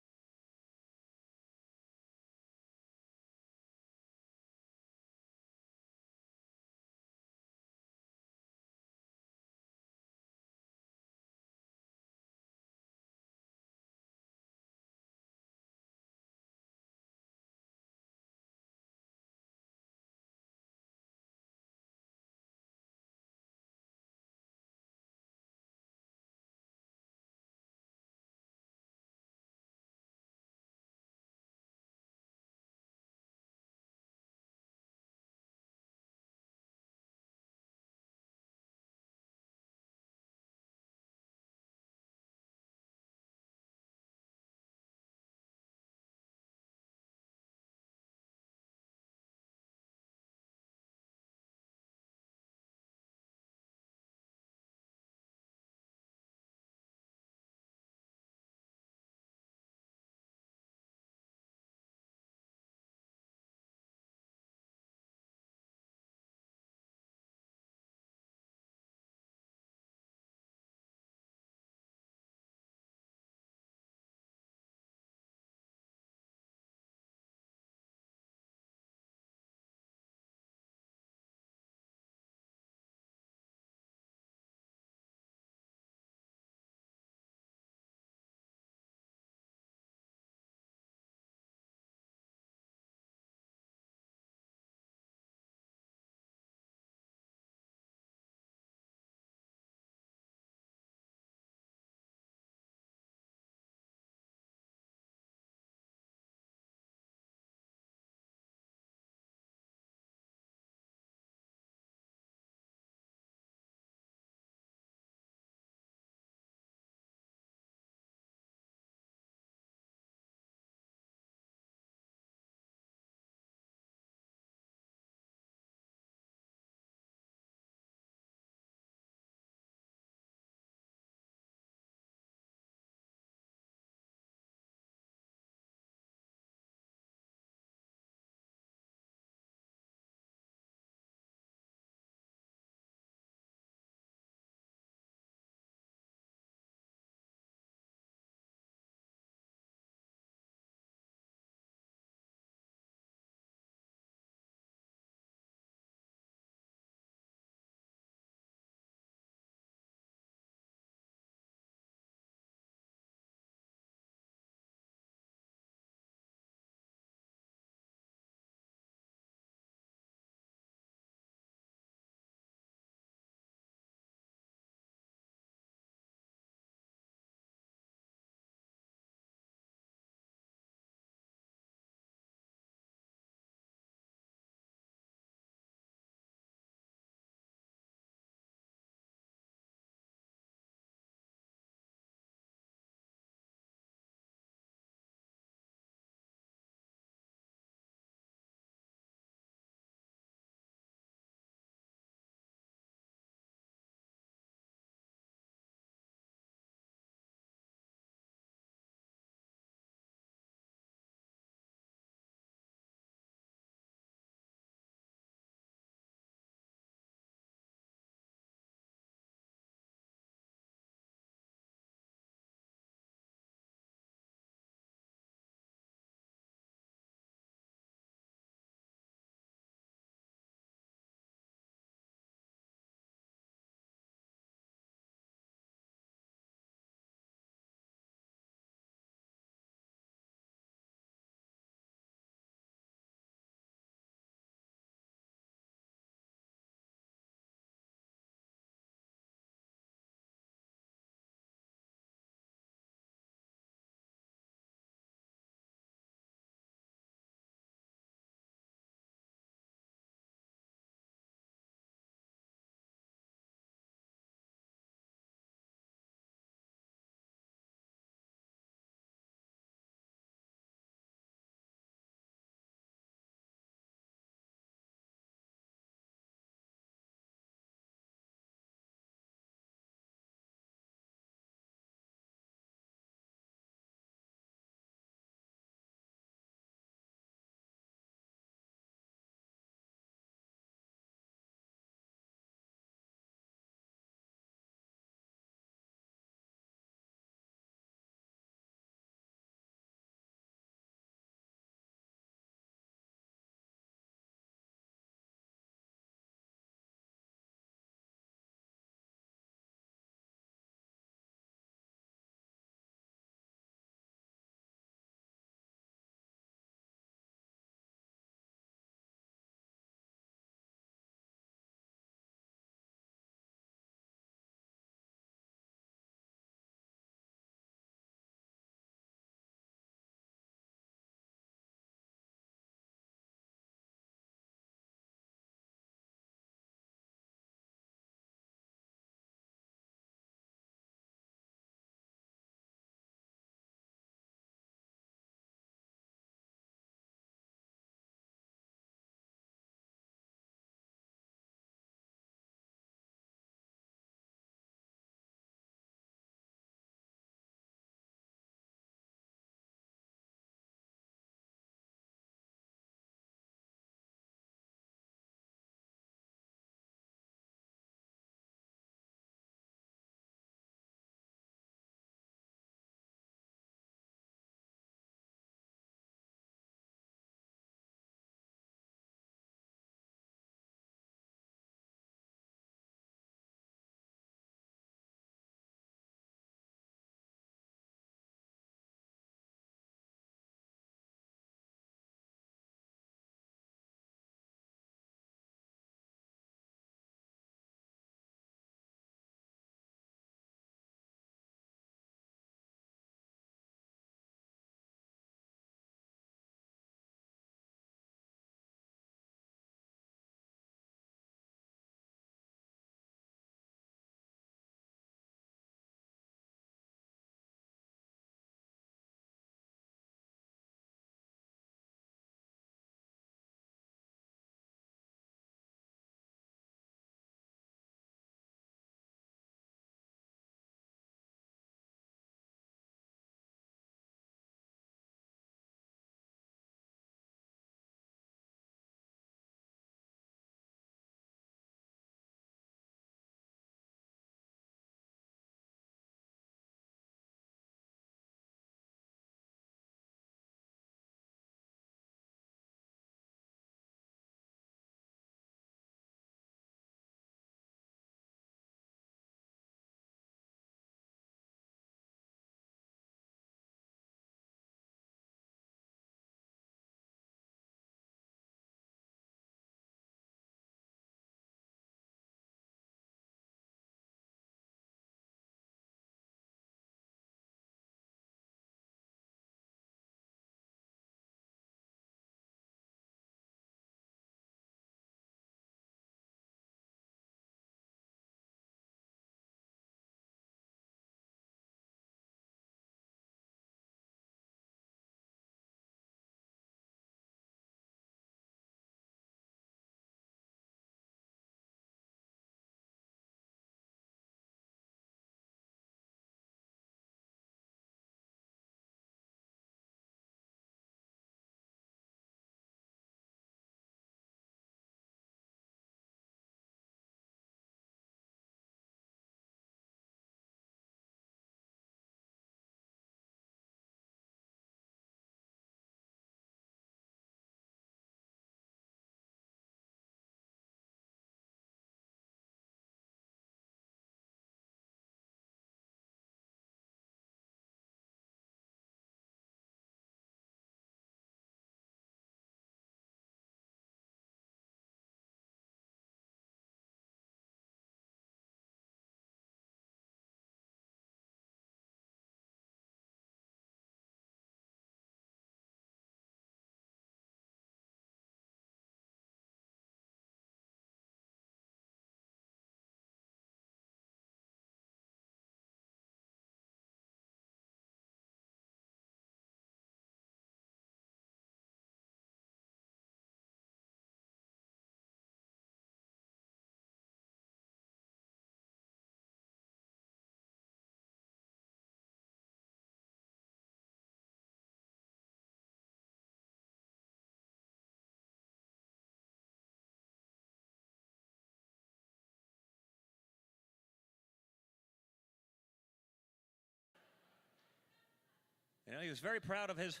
[SPEAKER 2] he was very proud of his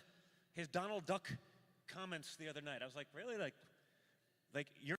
[SPEAKER 2] Donald Duck comments the other night. I was like, really? Like you're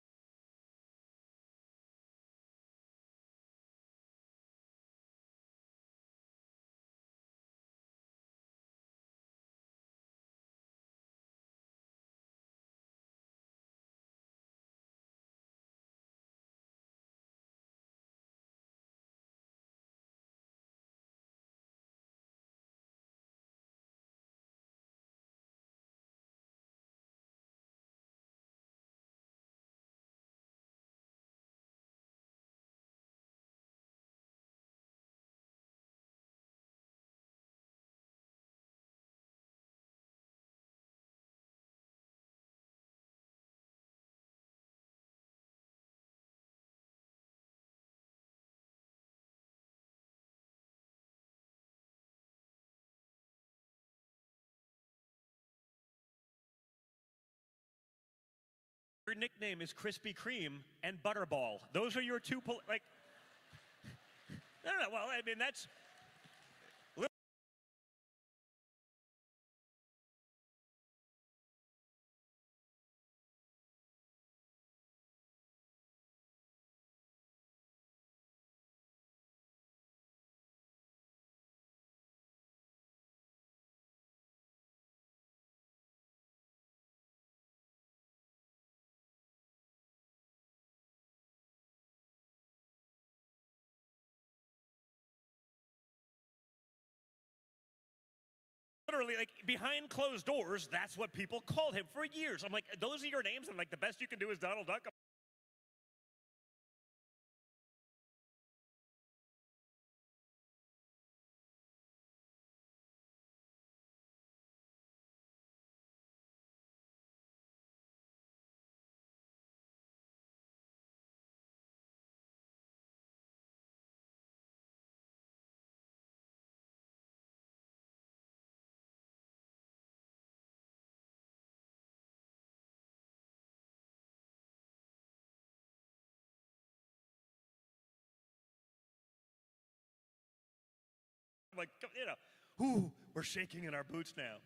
[SPEAKER 2] your nickname is Krispy Kreme and Butterball. Those are your two like. No. Well, I mean that's. Literally, like behind closed doors, that's what people called him for years. I'm like, those are your names, and like the best you can do is Donald Duck. I'm like, ooh, we're shaking in our boots now.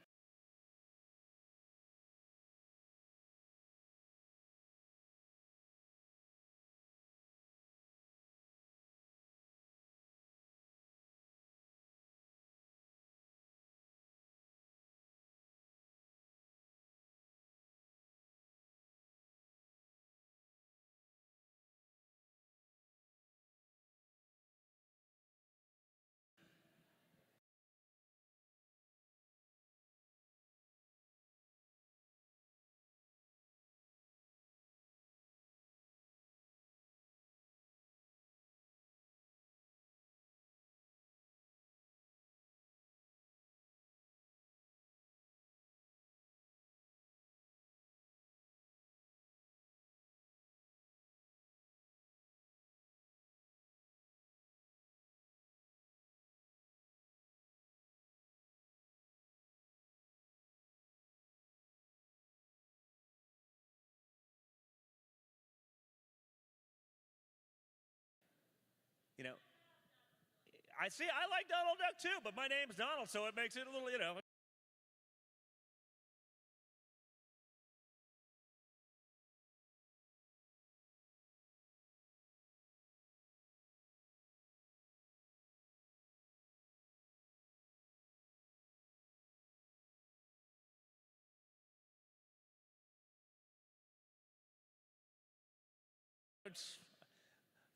[SPEAKER 2] You know, I see. I like Donald Duck too, but my name's Donald, so it makes it a little,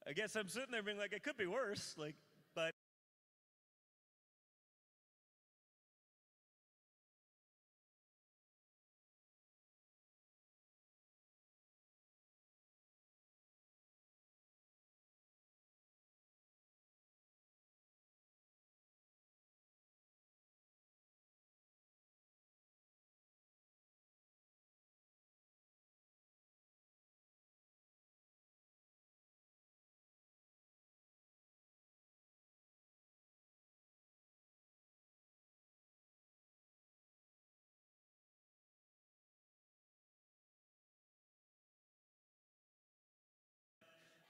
[SPEAKER 2] I guess I'm sitting there being like, it could be worse. Like, but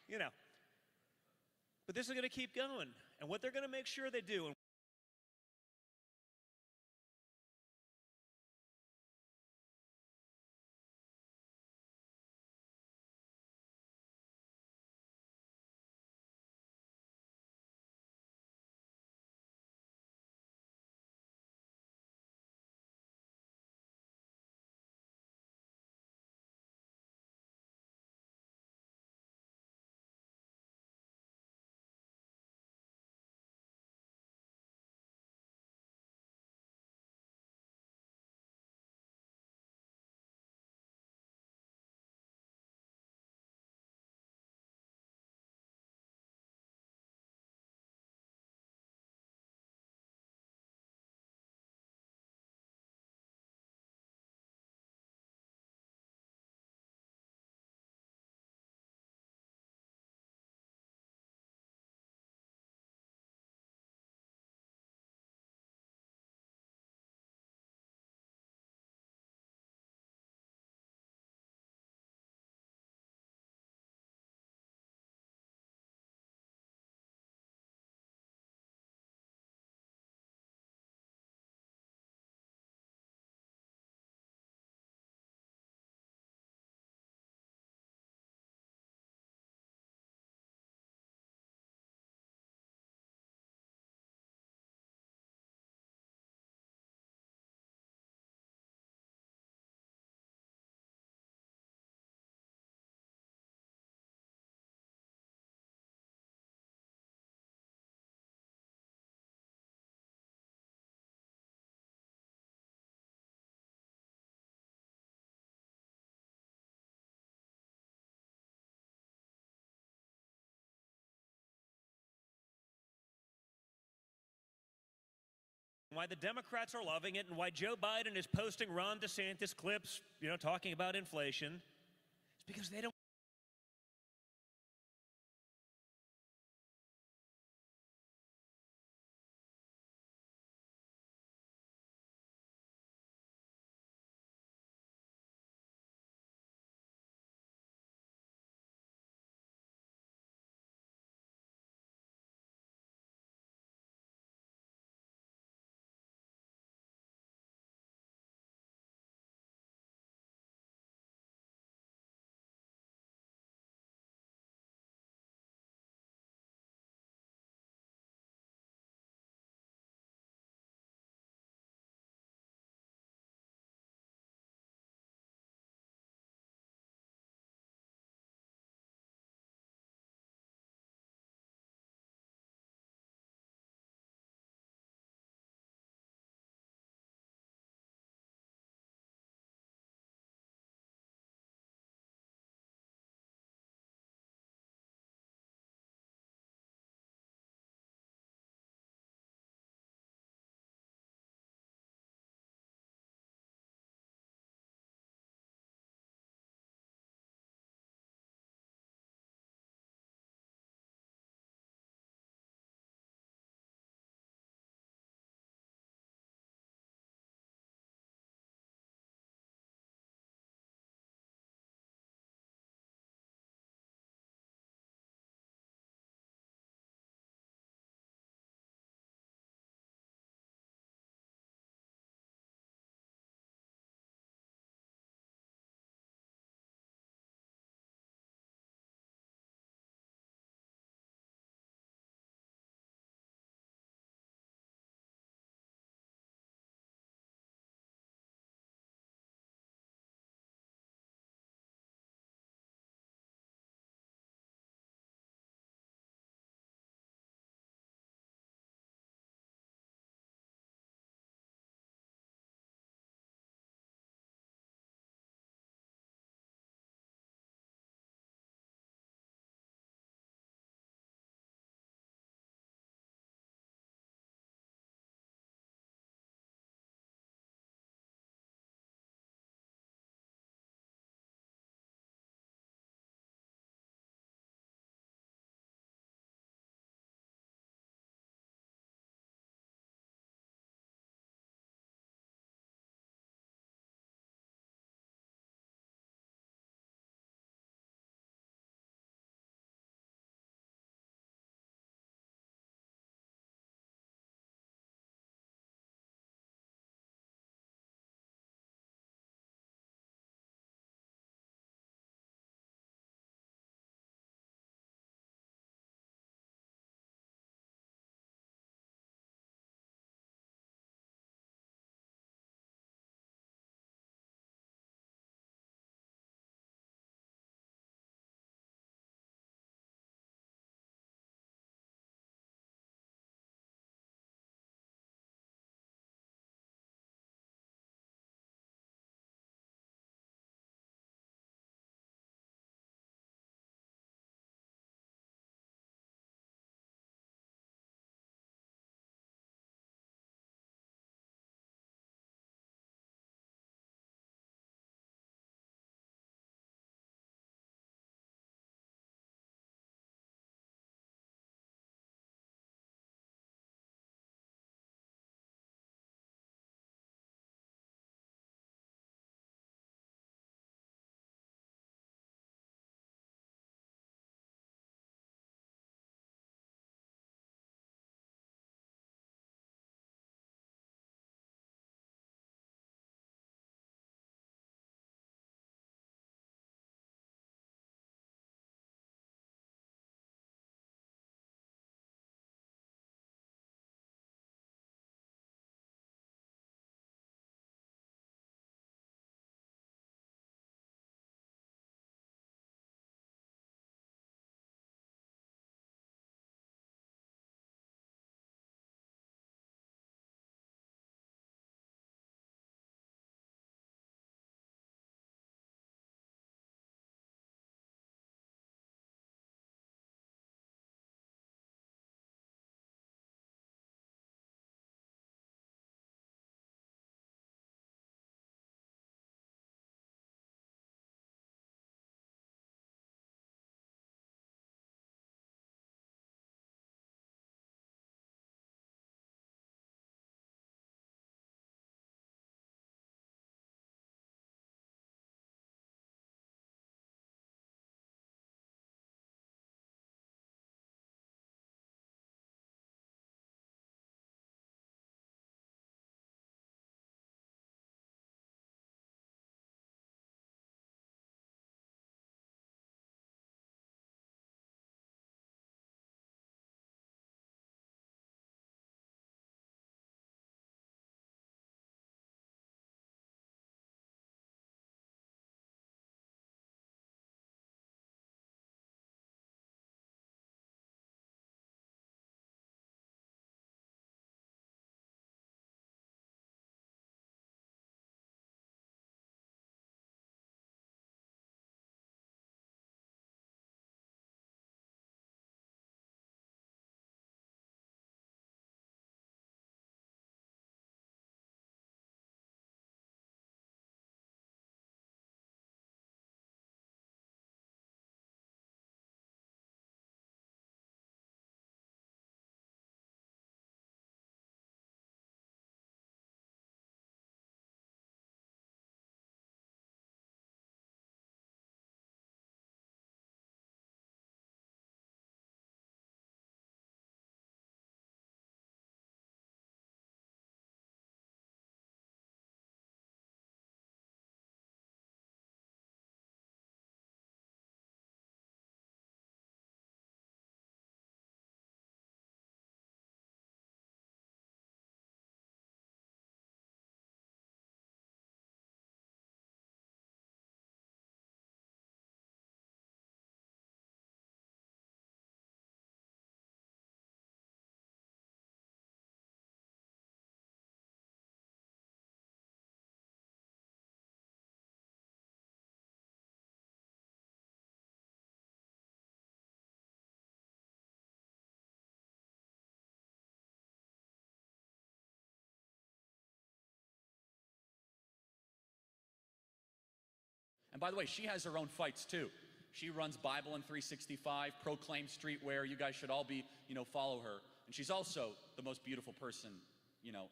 [SPEAKER 2] you know, but this is going to keep going, and what they're going to make sure they do. And why the Democrats are loving it, and why Joe Biden is posting Ron DeSantis clips, talking about inflation, is because they don't
[SPEAKER 3] And by the way, she has her own fights too. She runs Bible in 365, Proclaim Streetwear. You guys should all be, follow her. And she's also the most beautiful person,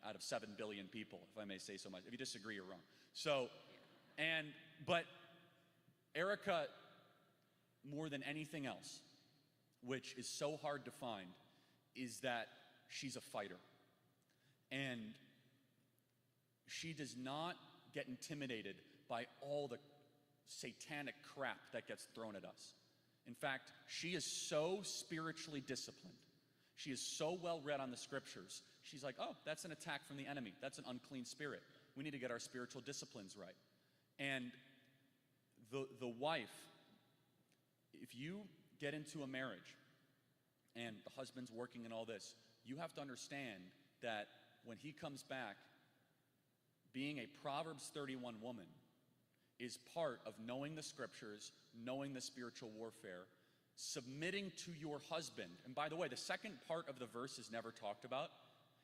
[SPEAKER 3] out of 7 billion people, if I may say so much. If you disagree, you're wrong. But Erica, more than anything else, which is so hard to find, is that she's a fighter. And she does not get intimidated by all the satanic crap that gets thrown at us. In fact, she is so spiritually disciplined. She is so well read on the scriptures. She's like, oh, that's an attack from the enemy. That's an unclean spirit. We need to get our spiritual disciplines right. And the wife, if you get into a marriage and the husband's working in all this, you have to understand that when he comes back, being a Proverbs 31 woman is part of knowing the scriptures, knowing the spiritual warfare, submitting to your husband. And by the way, the second part of the verse is never talked about.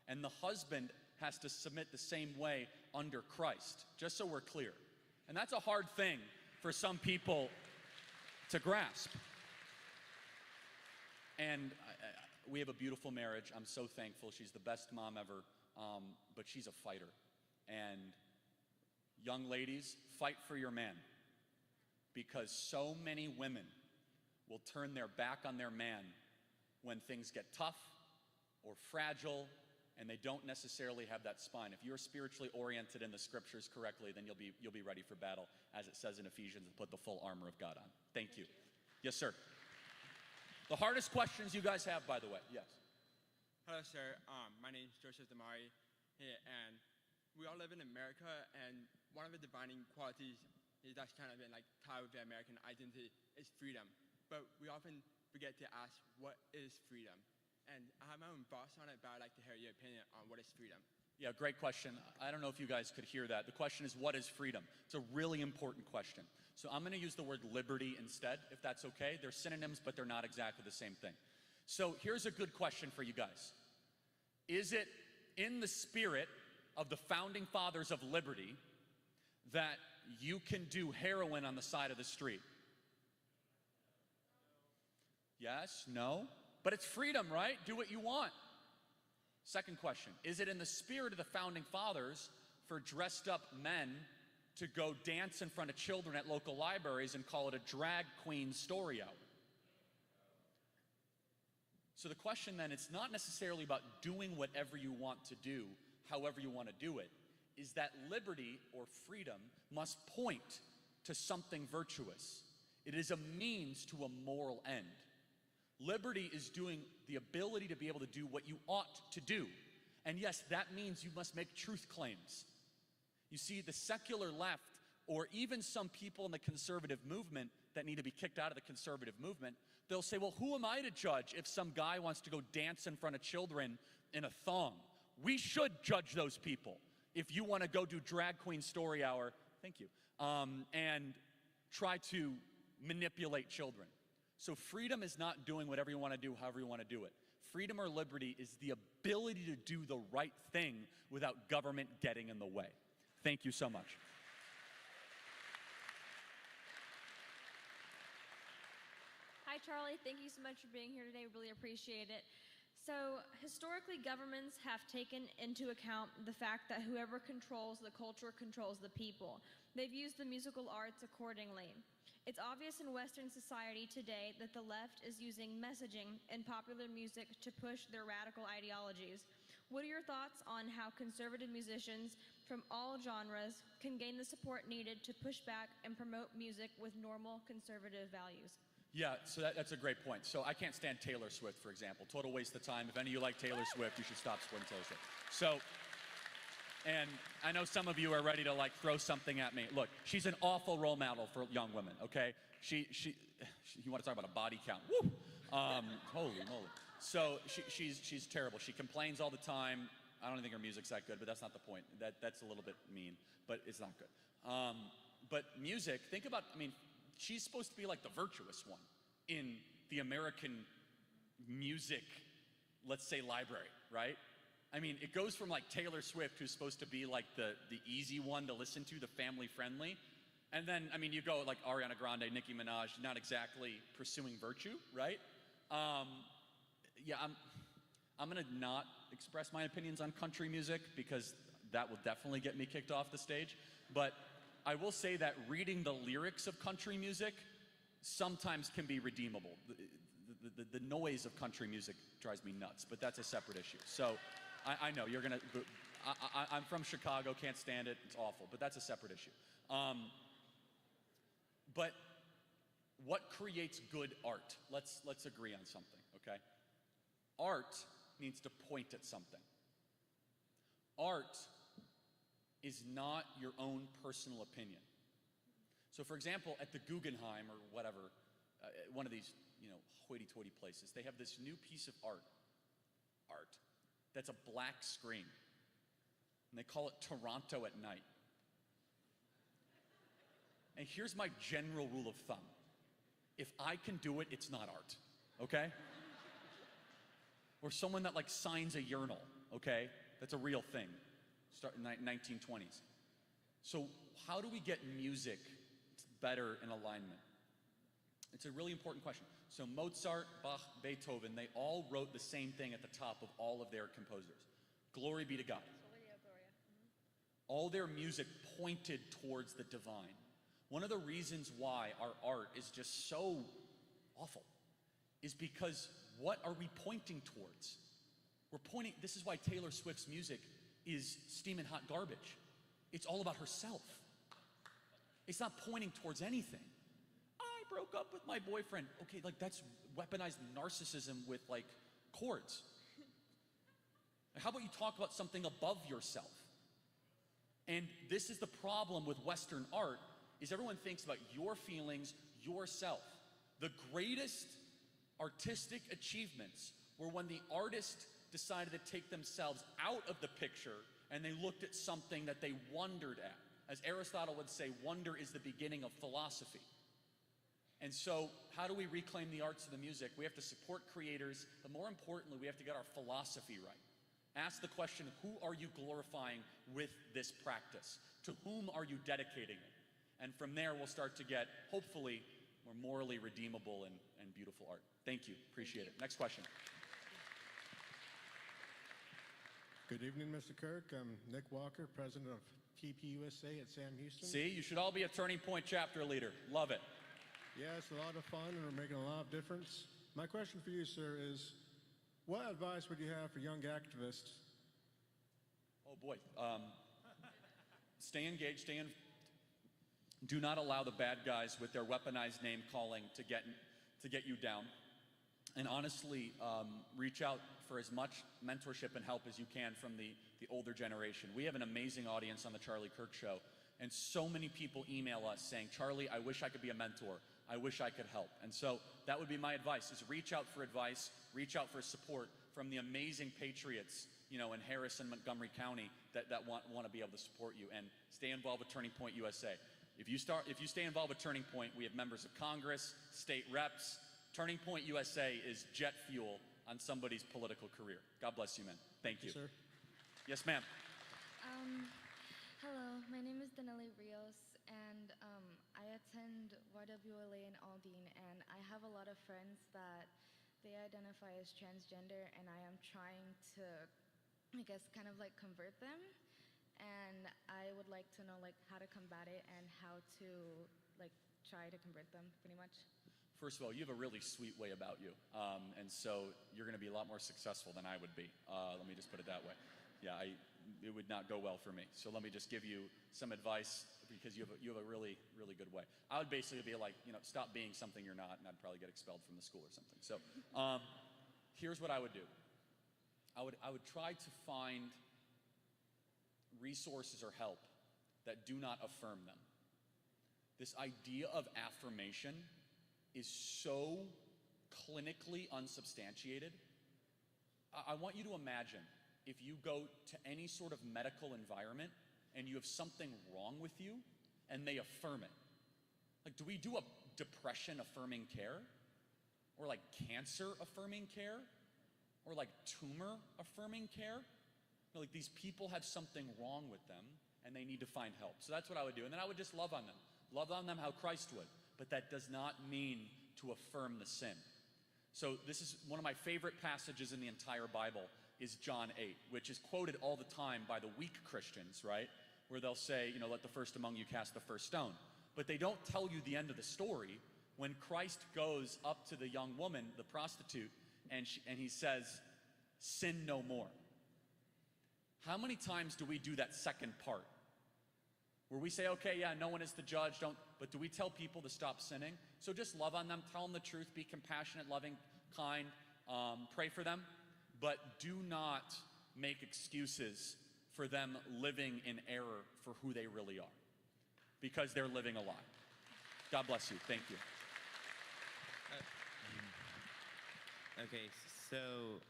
[SPEAKER 3] And the husband has to submit the same way under Christ, just so we're clear. And that's a hard thing for some people to grasp. And we have a beautiful marriage. I'm so thankful. She's the best mom ever, but she's a fighter. And young ladies, fight for your man, because so many women will turn their back on their man when things get tough or fragile and they don't necessarily have that spine. If you're spiritually oriented in the scriptures correctly, then you'll be ready for battle, as it says in Ephesians, and put the full armor of God on. Thank you. Yes, sir. The hardest questions you guys have, by the way. Yes.
[SPEAKER 4] Hello, sir. My name is Joseph Damari, and we all live in America, and one of the defining qualities is that's kind of been like tied with the American identity is freedom. But we often forget to ask, what is freedom? And I have my own thoughts on it, but I'd like to hear your opinion on what is freedom.
[SPEAKER 3] Yeah, great question. I don't know if you guys could hear that. The question is, what is freedom? It's a really important question. So I'm going to use the word liberty instead, if that's okay. They're synonyms, but they're not exactly the same thing. So here's a good question for you guys. Is it in the spirit of the founding fathers of liberty that you can do heroin on the side of the street? Yes, no, but it's freedom, right? Do what you want. Second question, is it in the spirit of the founding fathers for dressed up men to go dance in front of children at local libraries and call it a drag queen story hour? So the question then, it's not necessarily about doing whatever you want to do, however you want to do it, is that liberty or freedom must point to something virtuous. It is a means to a moral end. Liberty is doing the ability to be able to do what you ought to do. And yes, that means you must make truth claims. You see, the secular left, or even some people in the conservative movement that need to be kicked out of the conservative movement, they'll say, well, who am I to judge if some guy wants to go dance in front of children in a thong? We should judge those people. If you want to go do drag queen story hour, thank you, and try to manipulate children. So freedom is not doing whatever you want to do, however you want to do it. Freedom or liberty is the ability to do the right thing without government getting in the way. Thank you so much.
[SPEAKER 5] Hi, Charlie. Thank you so much for being here today. Really appreciate it. So, historically, governments have taken into account the fact that whoever controls the culture controls the people. They've used the musical arts accordingly. It's obvious in Western society today that the left is using messaging in popular music to push their radical ideologies. What are your thoughts on how conservative musicians from all genres can gain the support needed to push back and promote music with normal conservative values?
[SPEAKER 3] Yeah, so that's a great point. So I can't stand Taylor Swift, for example. Total waste of time. If any of you like Taylor Swift, you should stop supporting Taylor Swift. So, and I know some of you are ready to throw something at me. Look, she's an awful role model for young women, okay? You want to talk about a body count. Woo! Holy moly. So she's terrible. She complains all the time. I don't think her music's that good, but that's not the point. That's a little bit mean, but it's not good. But music, think about, she's supposed to be like the virtuous one in the American music, let's say, library, right? It goes from Taylor Swift, who's supposed to be the easy one to listen to, the family friendly, And then, I mean, you go like Ariana Grande, Nicki Minaj, not exactly pursuing virtue, right? Yeah, I'm gonna not express my opinions on country music because that will definitely get me kicked off the stage. But I will say that reading the lyrics of country music sometimes can be redeemable. The noise of country music drives me nuts, but that's a separate issue. So I know you're gonna, I'm from Chicago, can't stand it, it's awful, but that's a separate issue. But what creates good art? Let's agree on something, okay? Art needs to point at something. Art is not your own personal opinion. So for example, at the Guggenheim or whatever, one of these, hoity-toity places, they have this new piece of art, that's a black screen. And they call it Toronto at night. And here's my general rule of thumb. If I can do it, it's not art, okay? Or someone that like signs a urinal, okay? That's a real thing, start in 1920s. So how do we get music better in alignment? It's a really important question. So Mozart, Bach, Beethoven, they all wrote the same thing at the top of all of their composers. Glory be to God. All their music pointed towards the divine. One of the reasons why our art is just so awful is because what are we pointing towards? This is why Taylor Swift's music is steaming hot garbage. It's all about herself. It's not pointing towards anything. I broke up with my boyfriend. Okay, like that's weaponized narcissism with like chords. How about you talk about something above yourself? And this is the problem with Western art, is everyone thinks about your feelings, yourself. The greatest artistic achievements were when the artist decided to take themselves out of the picture and they looked at something that they wondered at. As Aristotle would say, wonder is the beginning of philosophy. And so, how do we reclaim the arts of the music? We have to support creators, but more importantly, we have to get our philosophy right. Ask the question, who are you glorifying with this practice? To whom are you dedicating it? And from there, we'll start to get, hopefully, more morally redeemable and beautiful art. Thank you. Appreciate it. Next question.
[SPEAKER 6] Good evening, Mr. Kirk. I'm Nick Walker, president of TPUSA at Sam Houston.
[SPEAKER 3] See, you should all be a Turning Point chapter leader. Love it.
[SPEAKER 6] Yeah, it's a lot of fun and we're making a lot of difference. My question for you, sir, is what advice would you have for young activists?
[SPEAKER 3] Oh boy. Stay engaged, do not allow the bad guys with their weaponized name calling to get you down. And honestly, reach out for as much mentorship and help as you can from the older generation. We have an amazing audience on the Charlie Kirk Show, and so many people email us saying, Charlie, I wish I could be a mentor. I wish I could help. And so that would be my advice, is reach out for advice, reach out for support from the amazing patriots, in Harrison, Montgomery County that want to be able to support you, and stay involved with Turning Point USA. If you stay involved with Turning Point, we have members of Congress, state reps. Turning Point USA is jet fuel on somebody's political career. God bless you, man. Thank you.
[SPEAKER 6] Sir.
[SPEAKER 3] Yes, ma'am.
[SPEAKER 7] Hello, my name is Danelli Rios, and I attend YWLA in Aldine, and I have a lot of friends that they identify as transgender, and I am trying to, I guess, kind of like convert them. And I would like to know how to combat it and how to try to convert them, pretty much.
[SPEAKER 3] First of all, you have a really sweet way about you, and so you're going to be a lot more successful than I would be. Let me just put it that way. Yeah, it would not go well for me. So let me just give you some advice, because you have a really, really good way. I would basically be like, stop being something you're not, and I'd probably get expelled from the school or something. So here's what I would do. I would try to find resources or help that do not affirm them. This idea of affirmation is so clinically unsubstantiated. I want you to imagine if you go to any sort of medical environment and you have something wrong with you and they affirm it. Do we do a depression affirming care? Or cancer affirming care? Or tumor affirming care? These people have something wrong with them and they need to find help. So that's what I would do. And then I would just love on them. Love on them how Christ would. But that does not mean to affirm the sin. So this is one of my favorite passages in the entire Bible is John 8, which is quoted all the time by the weak Christians, right? Where they'll say, you know, let the first among you cast the first stone. But they don't tell you the end of the story when Christ goes up to the young woman, the prostitute, and he says, sin no more. How many times do we do that second part? Where we say, okay, yeah, no one is the judge, but do we tell people to stop sinning? So just love on them, tell them the truth, be compassionate, loving, kind, pray for them, but do not make excuses for them living in error for who they really are, because they're living a lie. God bless you. Thank you.
[SPEAKER 8] Okay, so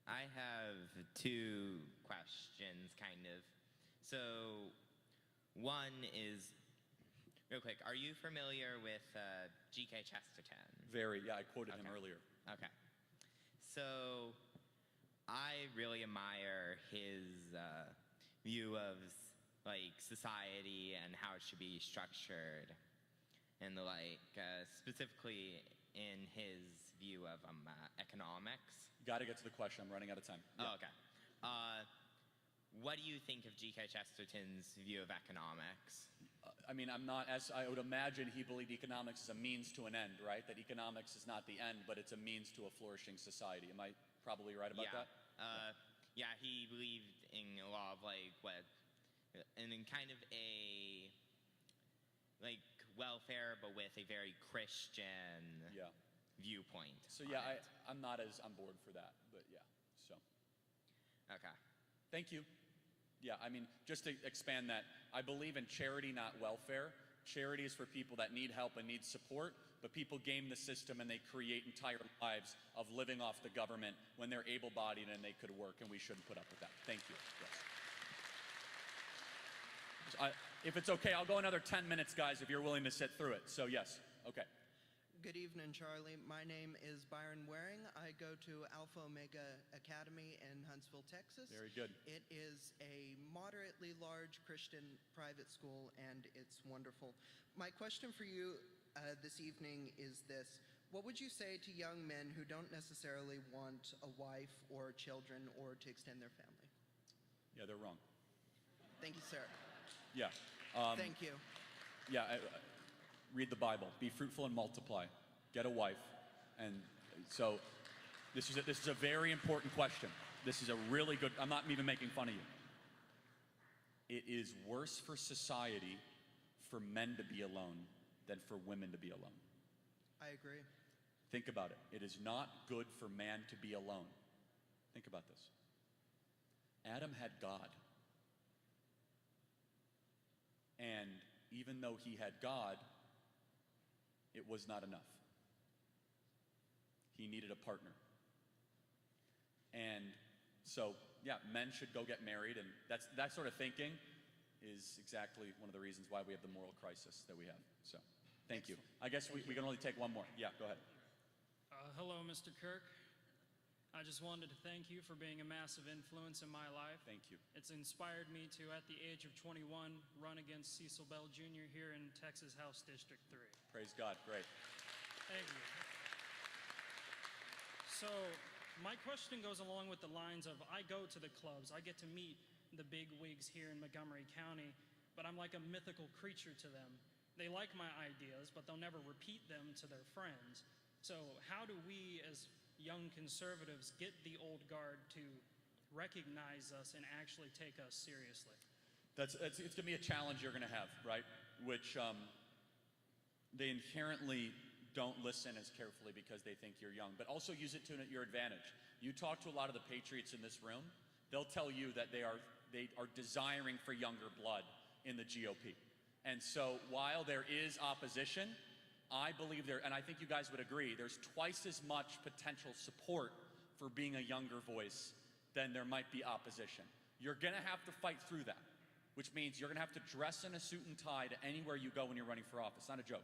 [SPEAKER 8] I have two questions, kind of. So one is, real quick, are you familiar with G.K. Chesterton?
[SPEAKER 3] Very, yeah, I quoted him earlier.
[SPEAKER 8] Okay. So I really admire his view of like society and how it should be structured, and like specifically in his view of economics.
[SPEAKER 3] Got to get to the question. I'm running out of time.
[SPEAKER 8] Oh, okay. What do you think of G.K. Chesterton's view of economics?
[SPEAKER 3] I mean, I would imagine he believed economics is a means to an end, right? That economics is not the end, but it's a means to a flourishing society. Am I probably right about that?
[SPEAKER 8] Yeah, he believed in a lot of and in kind of a like welfare, but with a very Christian viewpoint.
[SPEAKER 3] So yeah, I'm not as on board for that, but yeah, so.
[SPEAKER 8] Okay.
[SPEAKER 3] Thank you. Yeah, I mean, just to expand that, I believe in charity, not welfare. Charity is for people that need help and need support, but people game the system and they create entire lives of living off the government when they're able-bodied and they could work, and we shouldn't put up with that. Thank you. Yes. If it's okay, I'll go another 10 minutes, guys, if you're willing to sit through it. So yes, okay.
[SPEAKER 9] Good evening, Charlie. My name is Byron Waring. I go to Alpha Omega Academy in Huntsville, Texas.
[SPEAKER 3] Very good.
[SPEAKER 9] It is a moderately large Christian private school, and it's wonderful. My question for you this evening is this. What would you say to young men who don't necessarily want a wife or children or to extend their family?
[SPEAKER 3] Yeah, they're wrong.
[SPEAKER 9] Thank you, sir.
[SPEAKER 3] Yeah.
[SPEAKER 9] Thank you.
[SPEAKER 3] Yeah, read the Bible. Be fruitful and multiply. Get a wife. And so this is a very important question. This is a really good, I'm not even making fun of you. It is worse for society for men to be alone than for women to be alone.
[SPEAKER 9] I agree.
[SPEAKER 3] Think about it. It is not good for man to be alone. Think about this. Adam had God. And even though he had God, it was not enough. He needed a partner. And so, yeah, men should go get married, and that sort of thinking is exactly one of the reasons why we have the moral crisis that we have. So, thank you. I guess we can only take one more. Yeah, go ahead.
[SPEAKER 10] Hello, Mr. Kirk. I just wanted to thank you for being a massive influence in my life.
[SPEAKER 3] Thank you.
[SPEAKER 10] It's inspired me to, at the age of 21, run against Cecil Bell Jr. here in Texas House District 3.
[SPEAKER 3] Praise God. Great.
[SPEAKER 10] Thank you. So, my question goes along with the lines of, I go to the clubs, I get to meet the big wigs here in Montgomery County, but I'm like a mythical creature to them. They like my ideas, but they'll never repeat them to their friends. So how do we, as young conservatives, get the old guard to recognize us and actually take us seriously?
[SPEAKER 3] It's going to be a challenge you're going to have, right? Which they inherently don't listen as carefully because they think you're young, but also use it to your advantage. You talk to a lot of the patriots in this room, they'll tell you that they are desiring for younger blood in the GOP. And so while there is opposition, I believe and I think you guys would agree, there's twice as much potential support for being a younger voice than there might be opposition. You're gonna have to fight through that, which means you're gonna have to dress in a suit and tie to anywhere you go when you're running for office. Not a joke.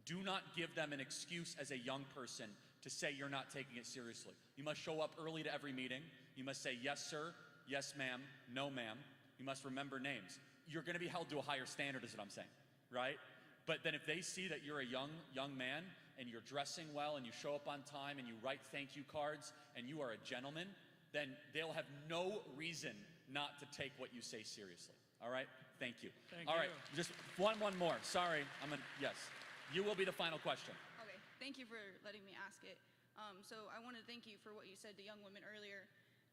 [SPEAKER 3] Do not give them an excuse as a young person to say you're not taking it seriously. You must show up early to every meeting. You must say, yes, sir, yes, ma'am, no, ma'am. You must remember names. You're gonna be held to a higher standard is what I'm saying. right? But then if they see that you're a young man and you're dressing well and you show up on time and you write thank you cards and you are a gentleman, then they'll have no reason not to take what you say seriously. All right? Thank you.
[SPEAKER 10] Thank
[SPEAKER 3] All
[SPEAKER 10] you.
[SPEAKER 3] right, just one more. Sorry, yes. You will be the final question.
[SPEAKER 11] Okay, thank you for letting me ask it. So I want to thank you for what you said to young women earlier.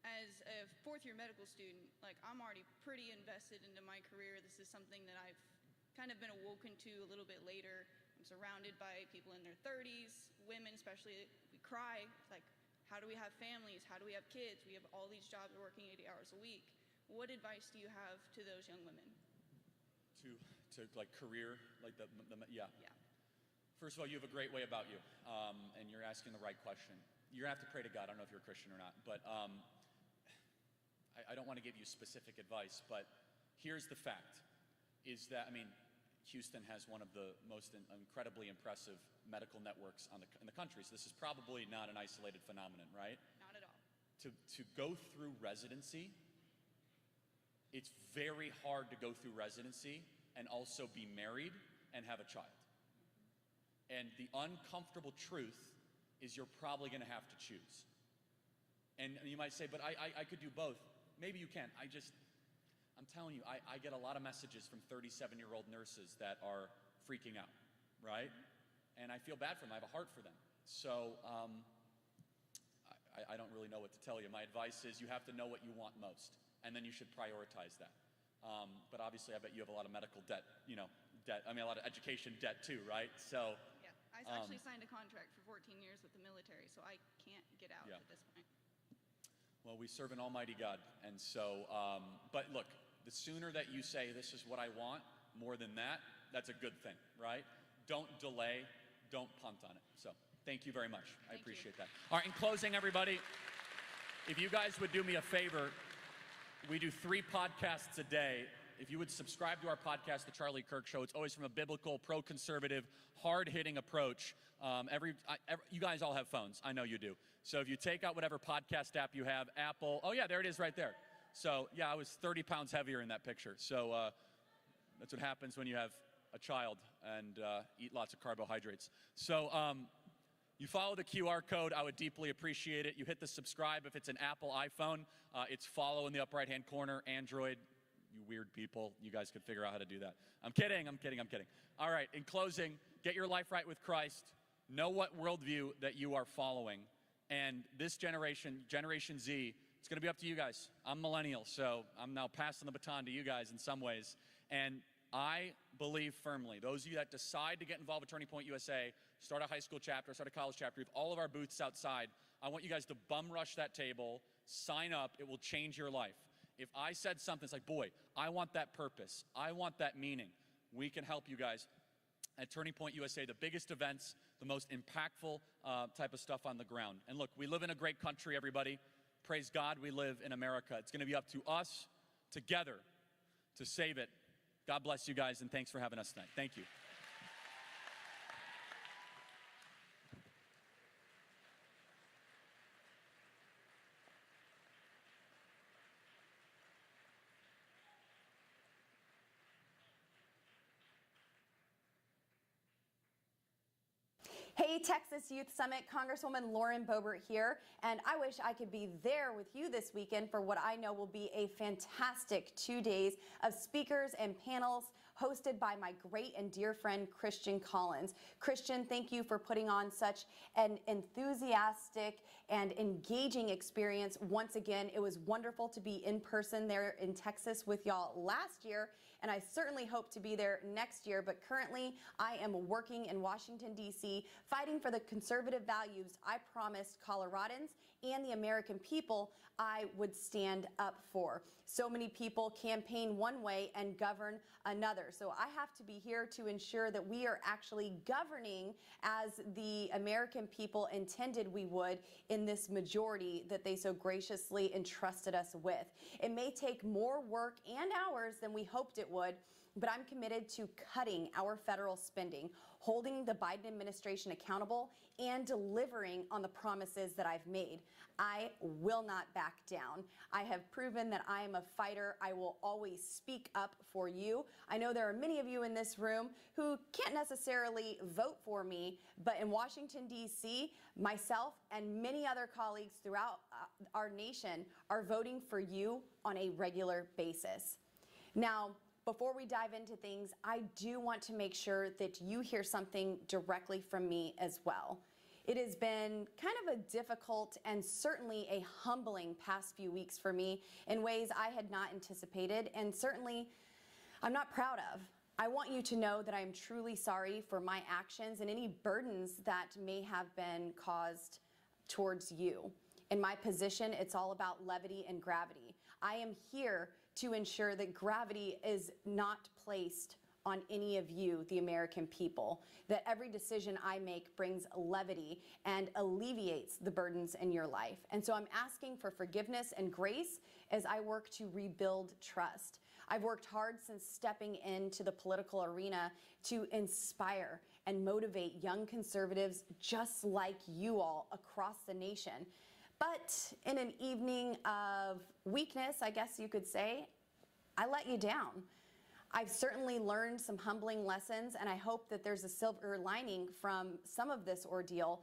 [SPEAKER 11] As a fourth-year medical student, like, I'm already pretty invested into my career. This is something that I've kind of been awoken to a little bit later. I'm surrounded by people in their 30s, women especially. We cry, like, how do we have families? How do we have kids? We have all these jobs, we're working 80 hours a week. What advice do you have to those young women?
[SPEAKER 3] To like career, like yeah.
[SPEAKER 11] Yeah.
[SPEAKER 3] First of all, you have a great way about you, and you're asking the right question. You're gonna have to pray to God. I don't know if you're a Christian or not, but I don't want to give you specific advice, but here's the fact, is that, I mean, Houston has one of the most incredibly impressive medical networks in the country, so this is probably not an isolated phenomenon, right?
[SPEAKER 11] Not at all.
[SPEAKER 3] To go through residency, it's very hard to go through residency and also be married and have a child. And the uncomfortable truth is you're probably gonna have to choose. And you might say, but I could do both. Maybe you can. I'm telling you, I get a lot of messages from 37-year-old nurses that are freaking out, right? And I feel bad for them. I have a heart for them. So I don't really know what to tell you. My advice is you have to know what you want most, and then you should prioritize that. But obviously, I bet you have a lot of medical debt, a lot of education debt too, right? So.
[SPEAKER 11] Yeah, I actually signed a contract for 14 years with the military, so I can't get out at this point.
[SPEAKER 3] Well, we serve an almighty God, and so, but look, the sooner that you say, this is what I want, more than that, that's a good thing, right? Don't delay, don't punt on it. So, thank you very much. I appreciate that. All right, in closing, everybody, if you guys would do me a favor, we do 3 podcasts a day. If you would subscribe to our podcast, The Charlie Kirk Show, it's always from a biblical, pro-conservative, hard-hitting approach. You guys all have phones. I know you do. So if you take out whatever podcast app you have, Apple, oh yeah, there it is right there. So yeah, I was 30 pounds heavier in that picture. So that's what happens when you have a child and eat lots of carbohydrates. So you follow the QR code. I would deeply appreciate it. You hit the subscribe if it's an Apple iPhone. It's follow in the upper right-hand corner. Android, you weird people, you guys could figure out how to do that. I'm kidding. All right, in closing, get your life right with Christ. Know what worldview that you are following. And this generation, Generation Z, it's going to be up to you guys. I'm millennial, so I'm now passing the baton to you guys in some ways. And I believe firmly, those of you that decide to get involved with Turning Point USA, start a high school chapter, start a college chapter, we have all of our booths outside. I want you guys to bum rush that table, sign up, it will change your life. If I said something, it's like, boy, I want that purpose, I want that meaning, we can help you guys. At Turning Point USA, the biggest events, the most impactful type of stuff on the ground. And look, we live in a great country, everybody. Praise God, we live in America. It's gonna be up to us together to save it. God bless you guys, and thanks for having us tonight. Thank you.
[SPEAKER 12] Hey, Texas Youth Summit, Congresswoman Lauren Boebert here, and I wish I could be there with you this weekend for what I know will be a fantastic 2 days of speakers and panels hosted by my great and dear friend, Christian Collins. Christian, thank you for putting on such an enthusiastic and engaging experience. Once again, it was wonderful to be in person there in Texas with y'all last year, and I certainly hope to be there next year, but currently I am working in Washington, D.C., fighting for the conservative values I promised Coloradans and the American people I would stand up for. So many people campaign one way and govern another. So I have to be here to ensure that we are actually governing as the American people intended we would in this majority that they so graciously entrusted us with. It may take more work and hours than we hoped it would, but I'm committed to cutting our federal spending, holding the Biden administration accountable, and delivering on the promises that I've made. I will not back down. I have proven that I am a fighter. I will always speak up for you. I know there are many of you in this room who can't necessarily vote for me, but in Washington, D.C., myself and many other colleagues throughout our nation are voting for you on a regular basis. Now, before we dive into things, I do want to make sure that you hear something directly from me as well. It has been kind of a difficult and certainly a humbling past few weeks for me in ways I had not anticipated, and certainly I'm not proud of. I want you to know that I am truly sorry for my actions and any burdens that may have been caused towards you. In my position, it's all about levity and gravity. I am here to ensure that gravity is not placed on any of you, the American people, that every decision I make brings levity and alleviates the burdens in your life. And so I'm asking for forgiveness and grace as I work to rebuild trust. I've worked hard since stepping into the political arena to inspire and motivate young conservatives just like you all across the nation. But in an evening of weakness, I guess you could say, I let you down. I've certainly learned some humbling lessons, and I hope that there's a silver lining from some of this ordeal.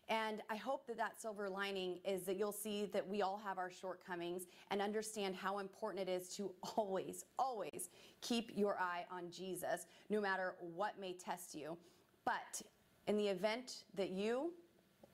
[SPEAKER 12] And I hope that that silver lining is that you'll see that we all have our shortcomings and understand how important it is to always, always keep your eye on Jesus, no matter what may test you. But in the event that you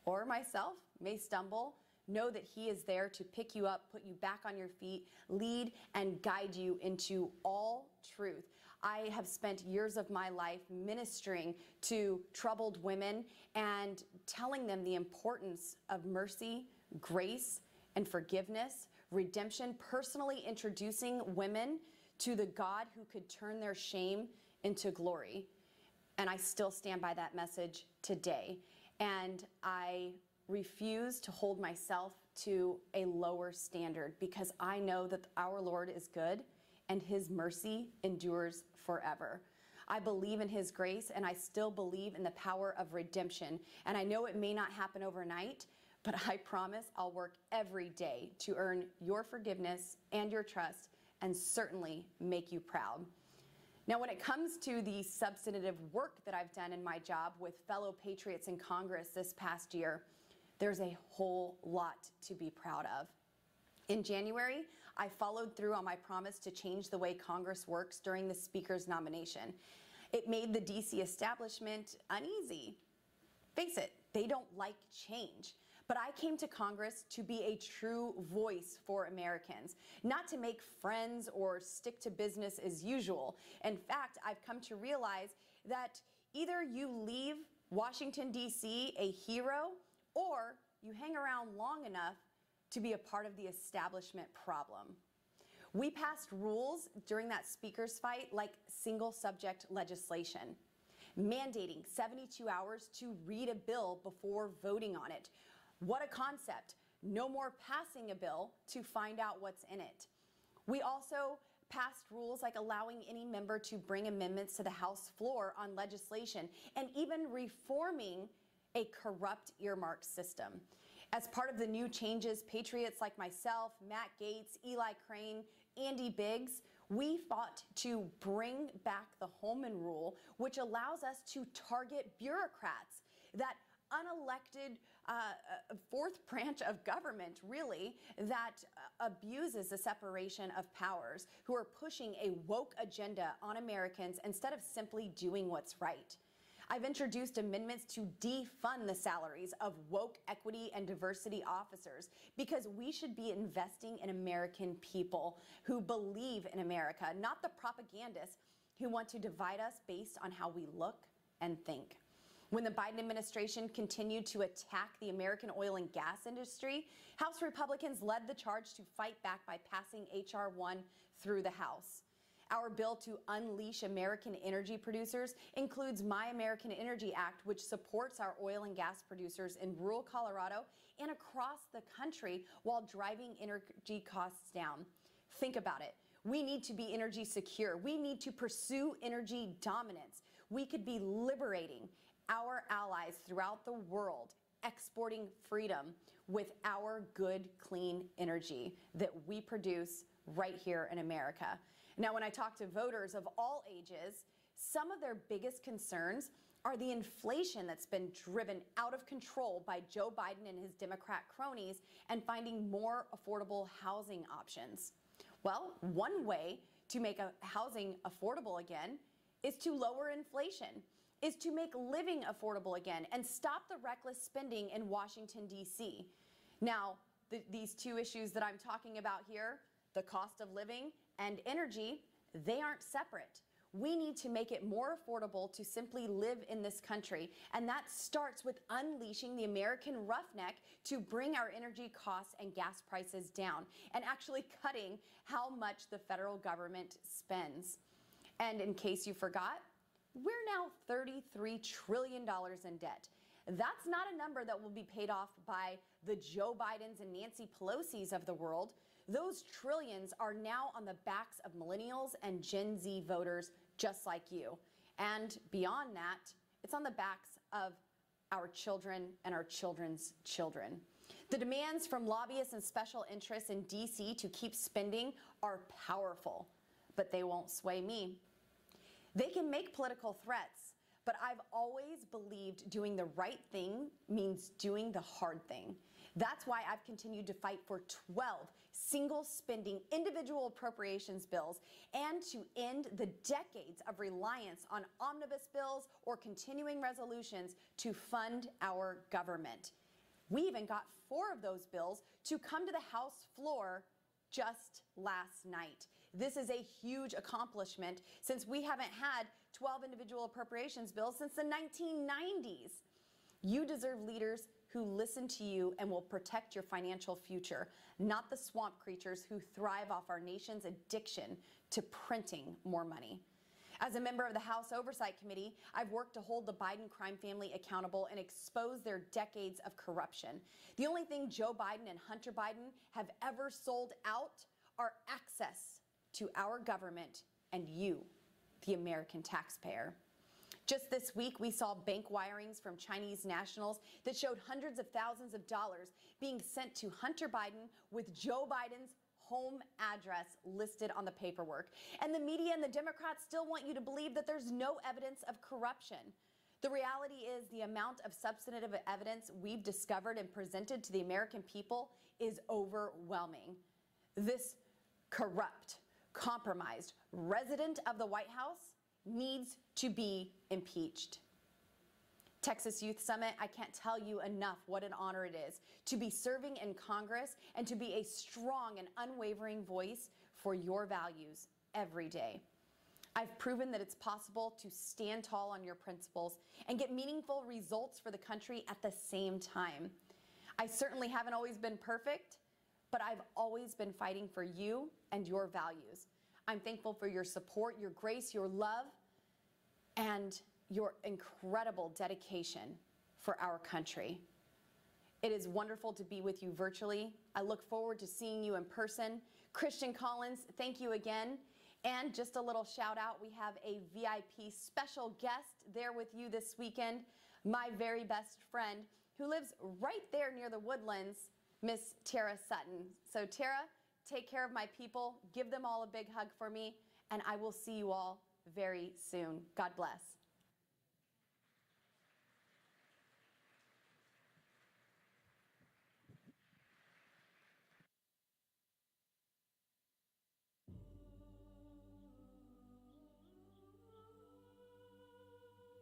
[SPEAKER 12] or myself may stumble, know that He is there to pick you up, put you back on your feet, lead and guide you into all truth. I have spent years of my life ministering to troubled women and telling them the importance of mercy, grace, and forgiveness, redemption, personally introducing women to the God who could turn their shame into glory. And I still stand by that message today. And I refuse to hold myself to a lower standard because I know that our Lord is good and His mercy endures forever. I believe in His grace, and I still believe in the power of redemption. And I know it may not happen overnight, but I promise I'll work every day to earn your forgiveness and your trust and certainly make you proud. Now, when it comes to the substantive work that I've done in my job with fellow patriots in Congress this past year, there's a whole lot to be proud of. In January, I followed through on my promise to change the way Congress works during the Speaker's nomination. It made the DC establishment uneasy. Face it, they don't like change. But I came to Congress to be a true voice for Americans, not to make friends or stick to business as usual. In fact, I've come to realize that either you leave Washington, D.C. a hero, or you hang around long enough to be a part of the establishment problem. We passed rules during that speaker's fight like single subject legislation, mandating 72 hours to read a bill before voting on it. What a concept. No more passing a bill to find out what's in it. We also passed rules like allowing any member to bring amendments to the House floor on legislation and even reforming a corrupt earmark system. As part of the new changes, patriots like myself, Matt Gaetz, Eli Crane, Andy Biggs, we fought to bring back the Holman Rule, which allows us to target bureaucrats, that unelected fourth branch of government, really, that abuses the separation of powers, who are pushing a woke agenda on Americans instead of simply doing what's right. I've introduced amendments to defund the salaries of woke, equity, and diversity officers because we should be investing in American people who believe in America, not the propagandists who want to divide us based on how we look and think. When the Biden administration continued to attack the American oil and gas industry, House Republicans led the charge to fight back by passing H.R. 1 through the House. Our bill to unleash American energy producers includes My American Energy Act, which supports our oil and gas producers in rural Colorado and across the country while driving energy costs down. Think about it. We need to be energy secure. We need to pursue energy dominance. We could be liberating our allies throughout the world, exporting freedom with our good, clean energy that we produce right here in America. Now, when I talk to voters of all ages, some of their biggest concerns are the inflation that's been driven out of control by Joe Biden and his Democrat cronies and finding more affordable housing options. Well, one way to make housing affordable again is to lower inflation, is to make living affordable again and stop the reckless spending in Washington, D.C. Now, these two issues that I'm talking about here, the cost of living and energy, they aren't separate. We need to make it more affordable to simply live in this country, and that starts with unleashing the American roughneck to bring our energy costs and gas prices down and actually cutting how much the federal government spends. And in case you forgot, we're now $33 trillion in debt. That's not a number that will be paid off by the Joe Bidens and Nancy Pelosi's of the world. Those trillions are now on the backs of millennials and Gen Z voters just like you. And beyond that, it's on the backs of our children and our children's children. The demands from lobbyists and special interests in D.C. to keep spending are powerful, but they won't sway me. They can make political threats, but I've always believed doing the right thing means doing the hard thing. That's why I've continued to fight for 12 single-spending individual appropriations bills and to end the decades of reliance on omnibus bills or continuing resolutions to fund our government. We even got 4 of those bills to come to the House floor just last night. This is a huge accomplishment since we haven't had 12 individual appropriations bills since the 1990s. You deserve leaders who listen to you and will protect your financial future, not the swamp creatures who thrive off our nation's addiction to printing more money. As a member of the House Oversight Committee, I've worked to hold the Biden crime family accountable and expose their decades of corruption. The only thing Joe Biden and Hunter Biden have ever sold out are access to our government and you, the American taxpayer. Just this week, we saw bank wirings from Chinese nationals that showed hundreds of thousands of dollars being sent to Hunter Biden with Joe Biden's home address listed on the paperwork. And the media and the Democrats still want you to believe that there's no evidence of corruption. The reality is the amount of substantive evidence we've discovered and presented to the American people is overwhelming. This corrupt, compromised resident of the White House needs to be impeached. Texas Youth Summit, I can't tell you enough what an honor it is to be serving in Congress and to be a strong and unwavering voice for your values every day. I've proven that it's possible to stand tall on your principles and get meaningful results for the country at the same time. I certainly haven't always been perfect, but I've always been fighting for you and your values. I'm thankful for your support, your grace, your love, and your incredible dedication for our country. It is wonderful to be with you virtually. I look forward to seeing you in person. Christian Collins, thank you again. And just a little shout out, we have a VIP special guest there with you this weekend, my very best friend who lives right there near the Woodlands, Miss Tara Sutton. So Tara, take care of my people, give them all a big hug for me, and I will see you all very soon. God bless.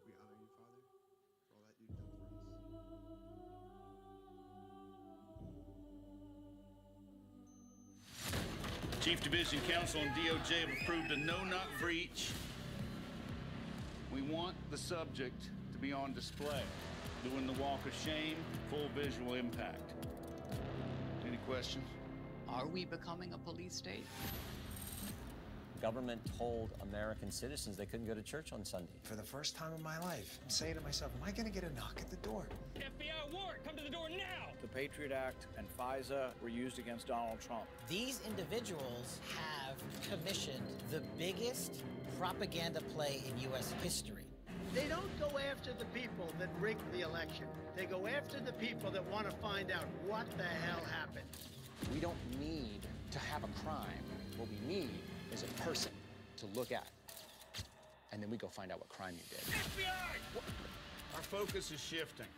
[SPEAKER 13] We honor you, Father, for all that you've done for us.
[SPEAKER 14] Chief Division Counsel and DOJ have approved a no-knock breach. We want the subject to be on display, doing the walk of shame, full visual impact. Any questions?
[SPEAKER 15] Are we becoming a police state? government told American citizens they couldn't go to church on Sunday.
[SPEAKER 16] For the first time in my life, I'm saying to myself, am I going to get a knock at the door?
[SPEAKER 17] FBI warrant, come to the door now!
[SPEAKER 18] The Patriot Act and FISA were used against Donald Trump.
[SPEAKER 19] These individuals have commissioned the biggest propaganda play in U.S. history.
[SPEAKER 20] They don't go after the people that rigged the election. They go after the people that want to find out what the hell happened.
[SPEAKER 21] We don't need to have a crime. What we need is a person to look at. And then we go find out what crime you did.
[SPEAKER 14] FBI! Our focus is shifting.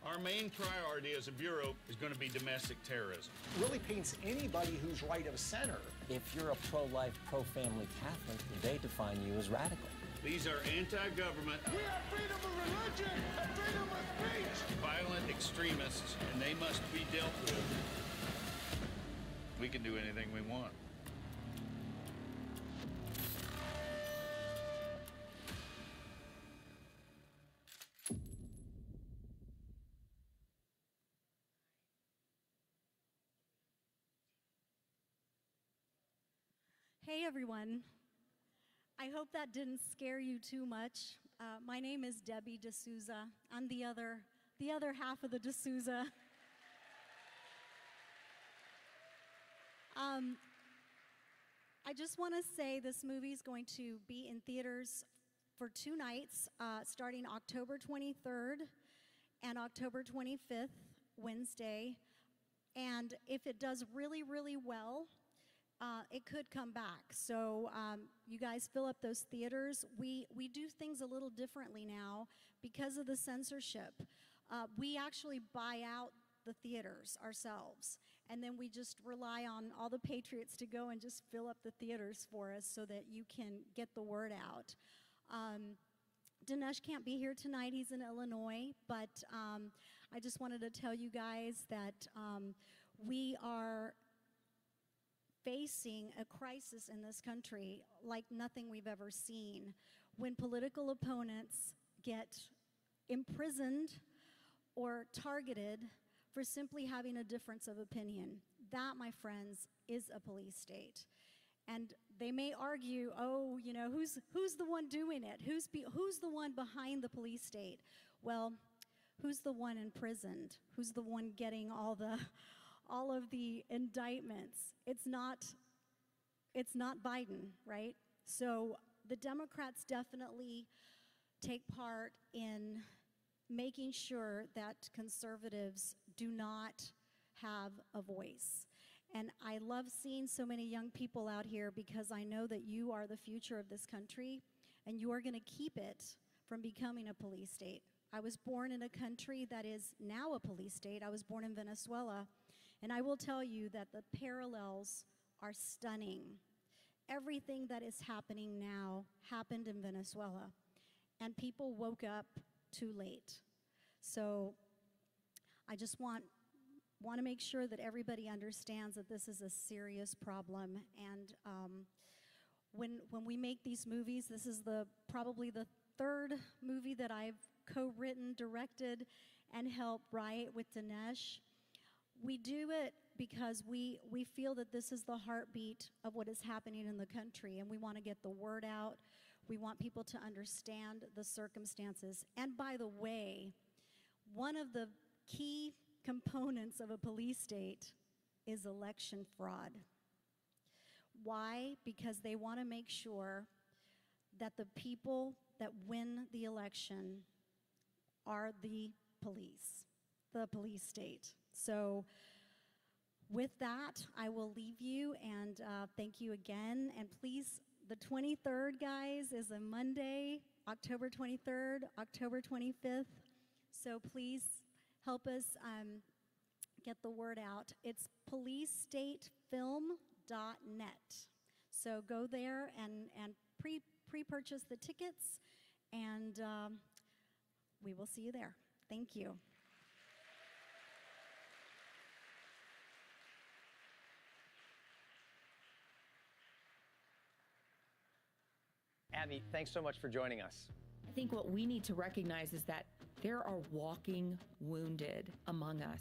[SPEAKER 14] Our main priority as a bureau is going to be domestic terrorism.
[SPEAKER 21] Really paints anybody who's right of center.
[SPEAKER 15] If you're a pro-life, pro-family Catholic, they define you as radical.
[SPEAKER 14] These are anti-government,
[SPEAKER 20] We have freedom of religion and freedom of speech.
[SPEAKER 14] violent extremists, and they must be dealt with. We can do anything we want.
[SPEAKER 22] Hey everyone. I hope that didn't scare you too much. My name is Debbie D'Souza. I'm the other half of the D'Souza. I just want to say this movie is going to be in theaters for 2 nights, starting October 23rd and October 25th, Wednesday. And if it does really, really well, it could come back. So you guys fill up those theaters. We do things a little differently now because of the censorship. We actually buy out the theaters ourselves, and then we just rely on all the patriots to go and just fill up the theaters for us so that you can get the word out. Dinesh can't be here tonight. He's in Illinois, but I just wanted to tell you guys that we are facing a crisis in this country like nothing we've ever seen. When political opponents get imprisoned or targeted for simply having a difference of opinion, that, my friends, is a police state. And they may argue, oh, you know, who's the one doing it? Who's the one behind the police state? Well, who's the one imprisoned? Who's the one getting all of the indictments? It's not Biden, right? So the Democrats definitely take part in making sure that conservatives do not have a voice. And I love seeing so many young people out here because I know that you are the future of this country and you are going to keep it from becoming a police state. I was born in a country that is now a police state. I was born in Venezuela. And I will tell you that the parallels are stunning. Everything that is happening now happened in Venezuela, and people woke up too late. So I just want to make sure that everybody understands that this is a serious problem. And when we make these movies, this is probably the 3rd movie that I've co-written, directed, and helped write with Dinesh. We do it because we feel that this is the heartbeat of what is happening in the country, and we want to get the word out. We want people to understand the circumstances. And by the way, one of the key components of a police state is election fraud. Why? Because they want to make sure that the people that win the election are the police state. So with that, I will leave you, and thank you again. And please, the 23rd, guys, is a Monday, October 23rd, October 25th. So please help us get the word out. It's policestatefilm.net. So go there and pre-purchase the tickets, and we will see you there. Thank you.
[SPEAKER 23] Abby, thanks so much for joining us.
[SPEAKER 24] I think what we need to recognize is that there are walking wounded among us.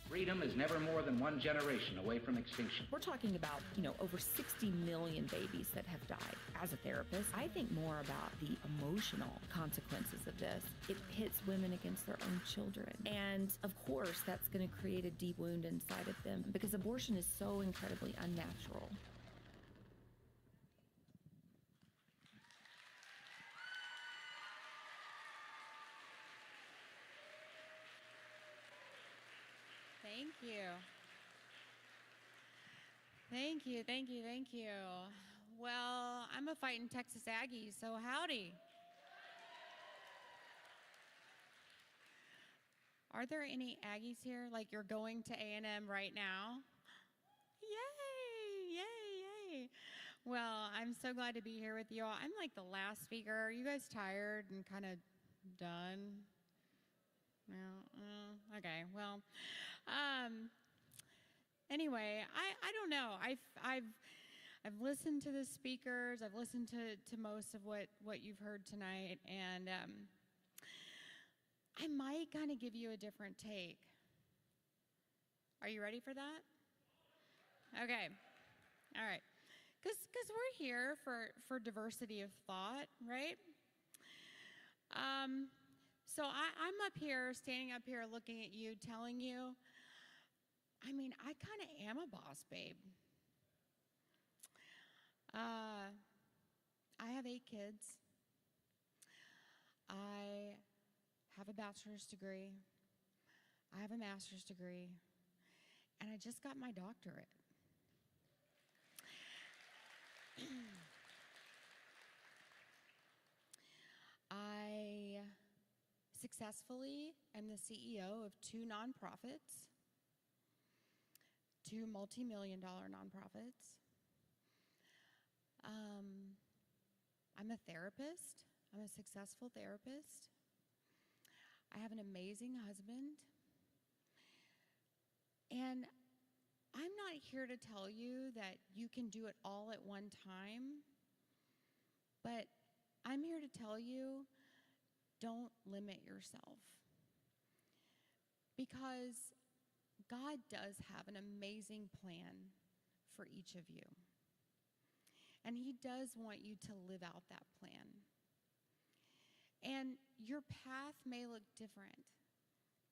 [SPEAKER 1] Freedom is never more than one generation away from extinction.
[SPEAKER 2] We're talking about, over 60 million babies that have died. As a therapist, I think more about the emotional consequences of this. It pits women against their own children. And of course, that's going to create a deep wound inside of them because abortion is so incredibly unnatural.
[SPEAKER 23] Thank you. Thank you, thank you, thank you. Well, I'm a fighting Texas Aggie, so howdy. Are there any Aggies here? Like you're going to A&M right now? Yay, yay, yay. Well, I'm so glad to be here with you all. I'm like the last speaker. Are you guys tired and kind of done? No, okay, well. Anyway, I don't know. I've listened to the speakers. I've listened to most of what you've heard tonight, and I might kind of give you a different take. Are you ready for that? Okay. All right. Because we're here for diversity of thought, right? So I'm up here, standing up here, looking at you, telling you, I kind of am a boss babe. I have 8 kids. I have a bachelor's degree. I have a master's degree. And I just got my doctorate. I successfully am the CEO of 2 nonprofits, 2 multi-million-dollar nonprofits. I'm a therapist. I'm a successful therapist. I have an amazing husband. And I'm not here to tell you that you can do it all at one time, but I'm here to tell you, don't limit yourself. Because God does have an amazing plan for each of you. And He does want you to live out that plan. And your path may look different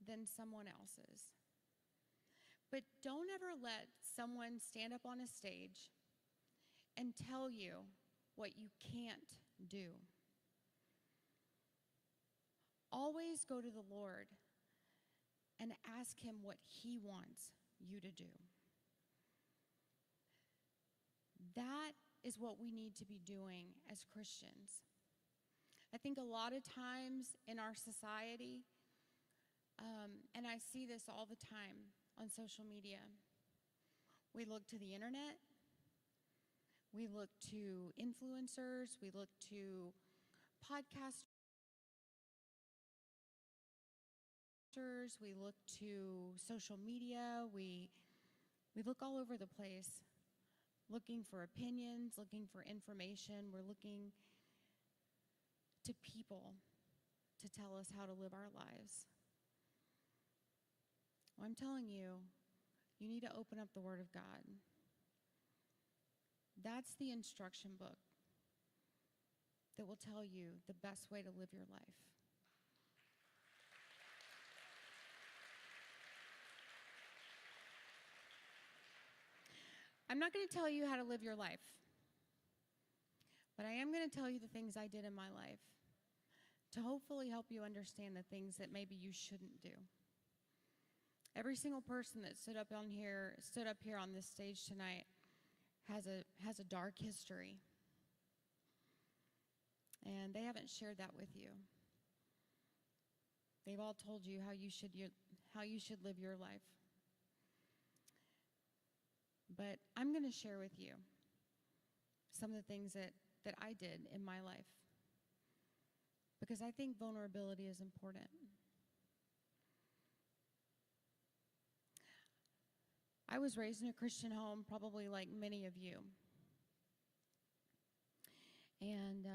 [SPEAKER 23] than someone else's. But don't ever let someone stand up on a stage and tell you what you can't do. Always go to the Lord and ask Him what He wants you to do. That is what we need to be doing as Christians. I think a lot of times in our society, and I see this all the time on social media, we look to the internet, we look to influencers, we look to podcasters, we look to social media, we look all over the place looking for opinions, looking for information. We're looking to people to tell us how to live our lives. Well, I'm telling you, you need to open up the Word of God. That's the instruction book that will tell you the best way to live your life. I'm not going to tell you how to live your life, but I am going to tell you the things I did in my life to hopefully help you understand the things that maybe you shouldn't do. Every single person that stood up here on this stage tonight has a dark history, and they haven't shared that with you. They've all told you how you should live your life. But I'm going to share with you some of the things that I did in my life, because I think vulnerability is important. I was raised in a Christian home, probably like many of you. And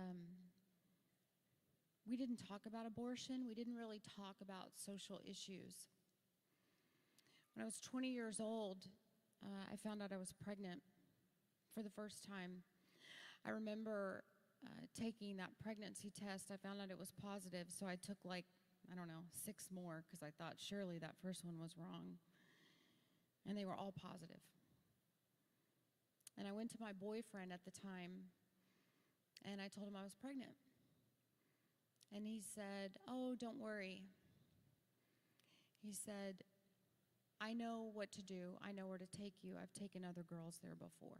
[SPEAKER 23] we didn't talk about abortion. We didn't really talk about social issues. When I was 20 years old, I found out I was pregnant for the first time. I remember taking that pregnancy test. I found out it was positive, so I took like, I don't know, 6 more because I thought surely that first one was wrong. And they were all positive. And I went to my boyfriend at the time, and I told him I was pregnant. And he said, "Oh, don't worry." He said, "I know what to do. I know where to take you. I've taken other girls there before."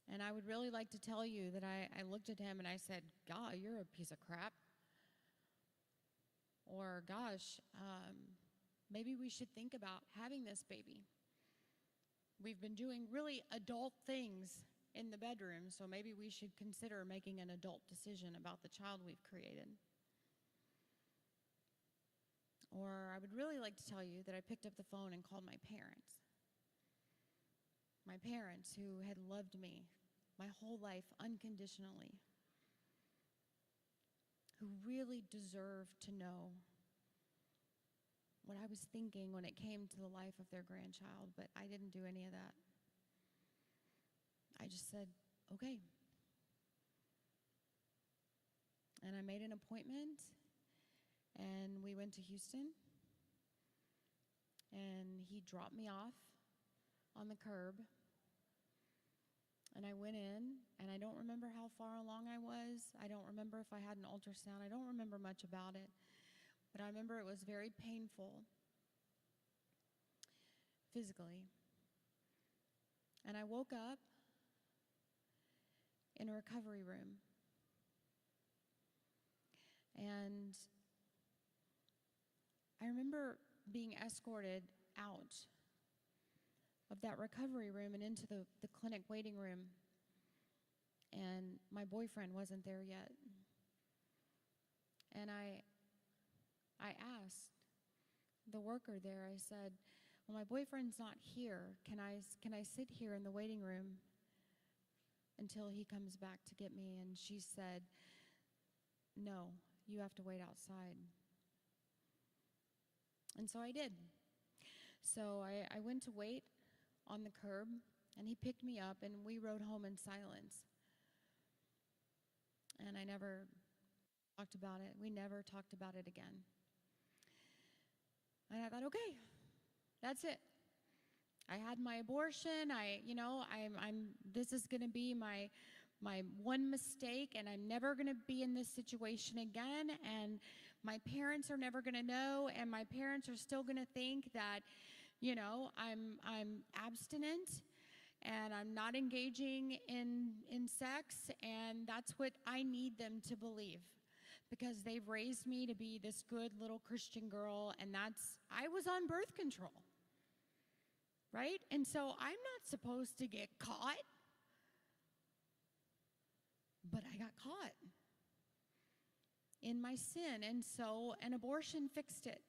[SPEAKER 23] And I would really like to tell you that I looked at him and I said, "God, you're a piece of crap." Or, "Gosh, maybe we should think about having this baby. We've been doing really adult things in the bedroom, so maybe we should consider making an adult decision about the child we've created." Or I would really like to tell you that I picked up the phone and called my parents. My parents who had loved me my whole life unconditionally, who really deserved to know what I was thinking when it came to the life of their grandchild, but I didn't do any of that. I just said, "Okay." And I made an appointment, and we went to Houston, and he dropped me off on the curb. And I went in, and I don't remember how far along I was. I don't remember if I had an ultrasound. I don't remember much about it. But I remember it was very painful physically. And I woke up in a recovery room. And I remember being escorted out of that recovery room and into the clinic waiting room. And my boyfriend wasn't there yet. And I asked the worker there, I said, "Well, my boyfriend's not here. Can I sit here in the waiting room until he comes back to get me?" And she said, "No, you have to wait outside." And so I did. So I went to wait on the curb, and he picked me up, and we rode home in silence. And I never talked about it. We never talked about it again. And I thought, okay, that's it. I had my abortion. This is going to be my one mistake, and I'm never going to be in this situation again. And my parents are never going to know, and my parents are still going to think that, I'm abstinent and I'm not engaging in sex, and that's what I need them to believe, because they've raised me to be this good little Christian girl, and I was on birth control, right? And so I'm not supposed to get caught, but I got caught in my sin, and so an abortion fixed it.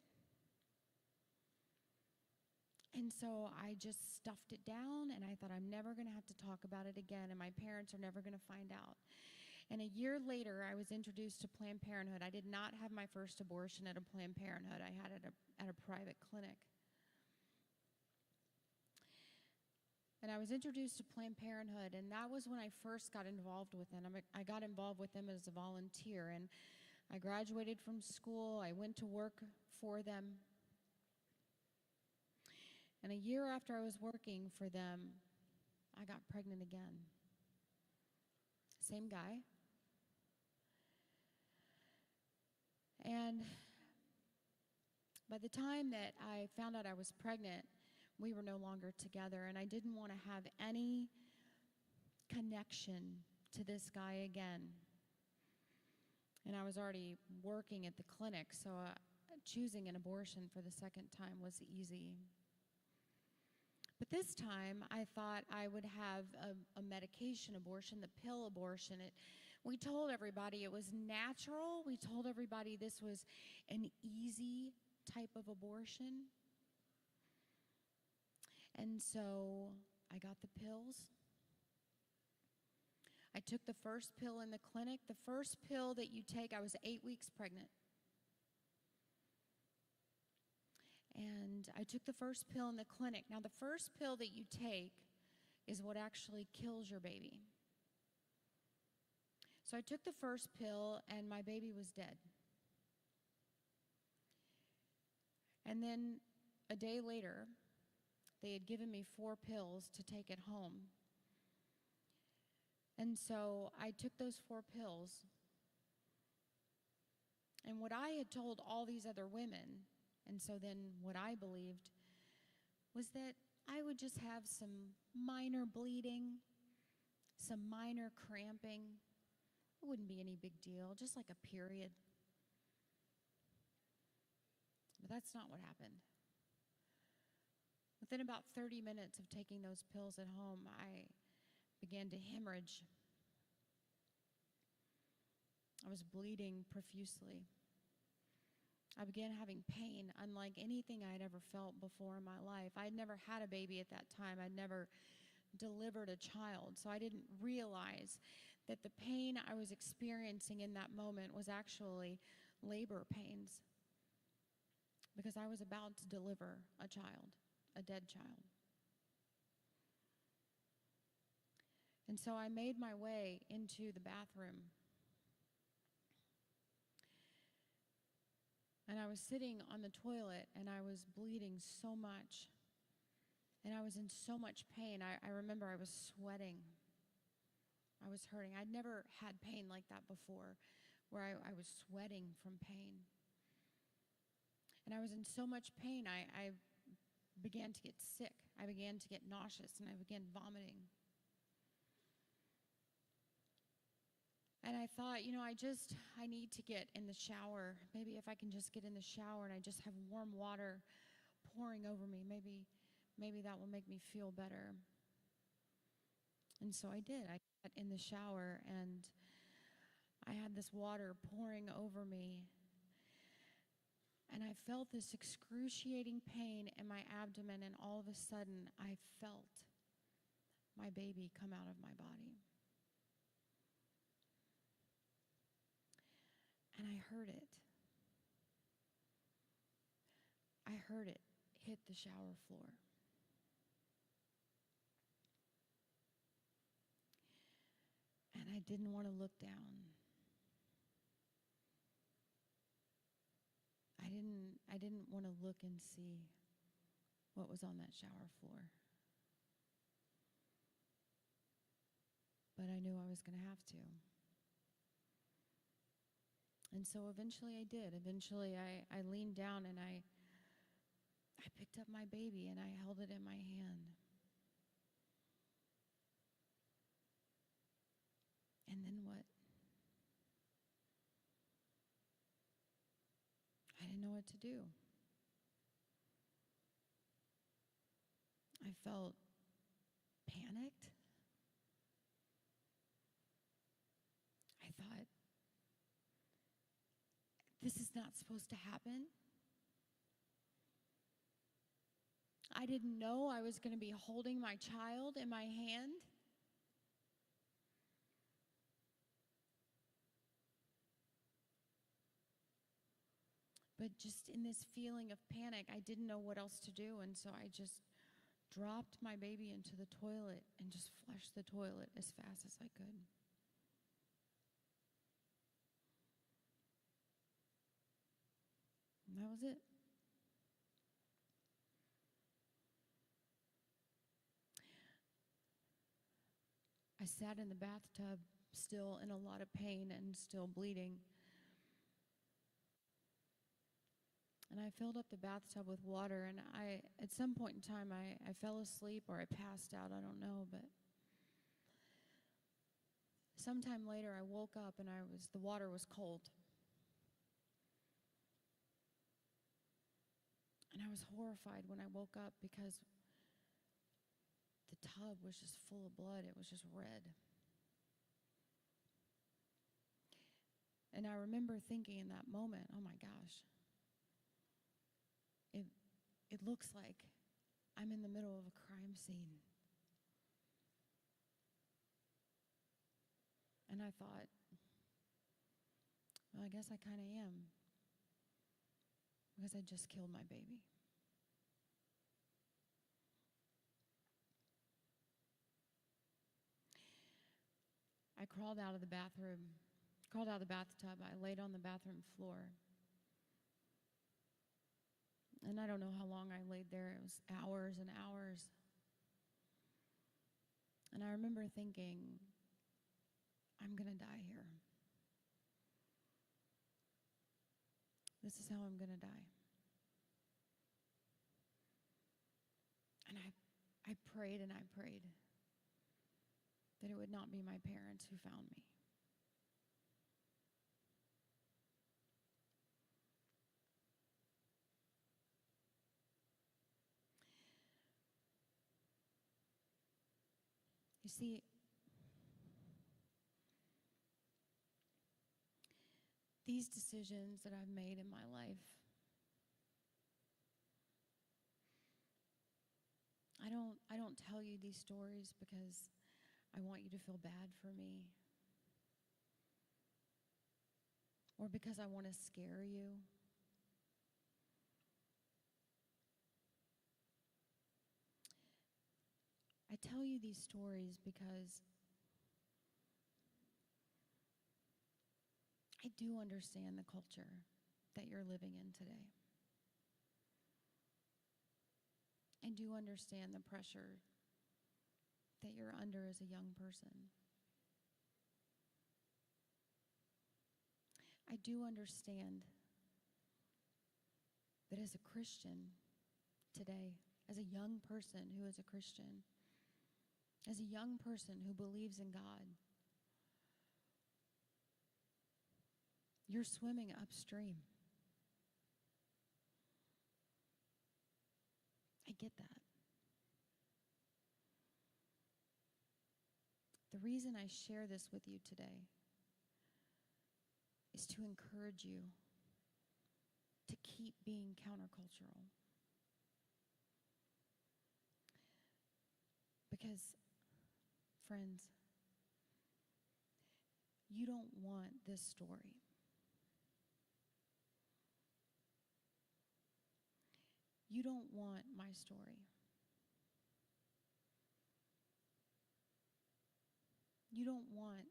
[SPEAKER 23] And so I just stuffed it down, and I thought I'm never going to have to talk about it again, and my parents are never going to find out. And a year later, I was introduced to Planned Parenthood. I did not have my first abortion at a Planned Parenthood. I had it at a private clinic. And I was introduced to Planned Parenthood, and that was when I first got involved with them. I got involved with them as a volunteer, and I graduated from school. I went to work for them. And a year after I was working for them, I got pregnant again. Same guy. And by the time that I found out I was pregnant, we were no longer together, and I didn't want to have any connection to this guy again. And I was already working at the clinic, so choosing an abortion for the second time was easy. But this time, I thought I would have a medication abortion, the pill abortion. We told everybody it was natural. We told everybody this was an easy type of abortion. And so I got the pills. I took the first pill in the clinic. The first pill that you take, I was 8 weeks pregnant. And I took the first pill in the clinic. Now, the first pill that you take is what actually kills your baby. So I took the first pill, and my baby was dead. And then a day later, they had given me 4 pills to take at home. And so I took those 4 pills. And what I had told all these other women, and so then what I believed, was that I would just have some minor bleeding, some minor cramping. It wouldn't be any big deal, just like a period. But that's not what happened. Within about 30 minutes of taking those pills at home, I began to hemorrhage. I was bleeding profusely. I began having pain unlike anything I'd ever felt before in my life. I'd never had a baby at that time. I'd never delivered a child, so I didn't realize that the pain I was experiencing in that moment was actually labor pains, because I was about to deliver a child, a dead child. And so I made my way into the bathroom. And I was sitting on the toilet, and I was bleeding so much. And I was in so much pain. I remember I was sweating. I was hurting. I'd never had pain like that before, where I was sweating from pain. And I was in so much pain, I began to get sick. I began to get nauseous, and I began vomiting. And I thought, I need to get in the shower. Maybe if I can just get in the shower and I just have warm water pouring over me, maybe that will make me feel better. And so I did. I got in the shower, and I had this water pouring over me. And I felt this excruciating pain in my abdomen, and all of a sudden, I felt my baby come out of my body. And I heard it. I heard it hit the shower floor. And I didn't want to look down. I didn't want to look and see what was on that shower floor. But I knew I was going to have to. And so eventually I did. Eventually I leaned down, and I picked up my baby, and I held it in my hand. And then what? I didn't know what to do. I felt panicked. I thought, this is not supposed to happen. I didn't know I was going to be holding my child in my hand. But just in this feeling of panic, I didn't know what else to do, and so I just dropped my baby into the toilet and just flushed the toilet as fast as I could. And that was it. I sat in the bathtub, still in a lot of pain and still bleeding. And I filled up the bathtub with water, and at some point in time, I fell asleep or I passed out, I don't know, but sometime later I woke up and the water was cold. And I was horrified when I woke up because the tub was just full of blood. It was just red. And I remember thinking in that moment, oh my gosh, it looks like I'm in the middle of a crime scene. And I thought, well, I guess I kind of am, because I just killed my baby. crawled out of the bathroom, crawled out of the bathtub. I laid on the bathroom floor. And I don't know how long I laid there. It was hours and hours. And I remember thinking, I'm going to die here. This is how I'm going to die. And I prayed and I prayed that it would not be my parents who found me. You see, these decisions that I've made in my life, I don't tell you these stories because I want you to feel bad for me or because I want to scare you. I tell you these stories because I do understand the culture that you're living in today. I do understand the pressure that you're under as a young person. I do understand that as a Christian today, as a young person who is a Christian, as a young person who believes in God, you're swimming upstream. I get that. The reason I share this with you today is to encourage you to keep being countercultural. Because, friends, you don't want this story. You don't want my story. You don't want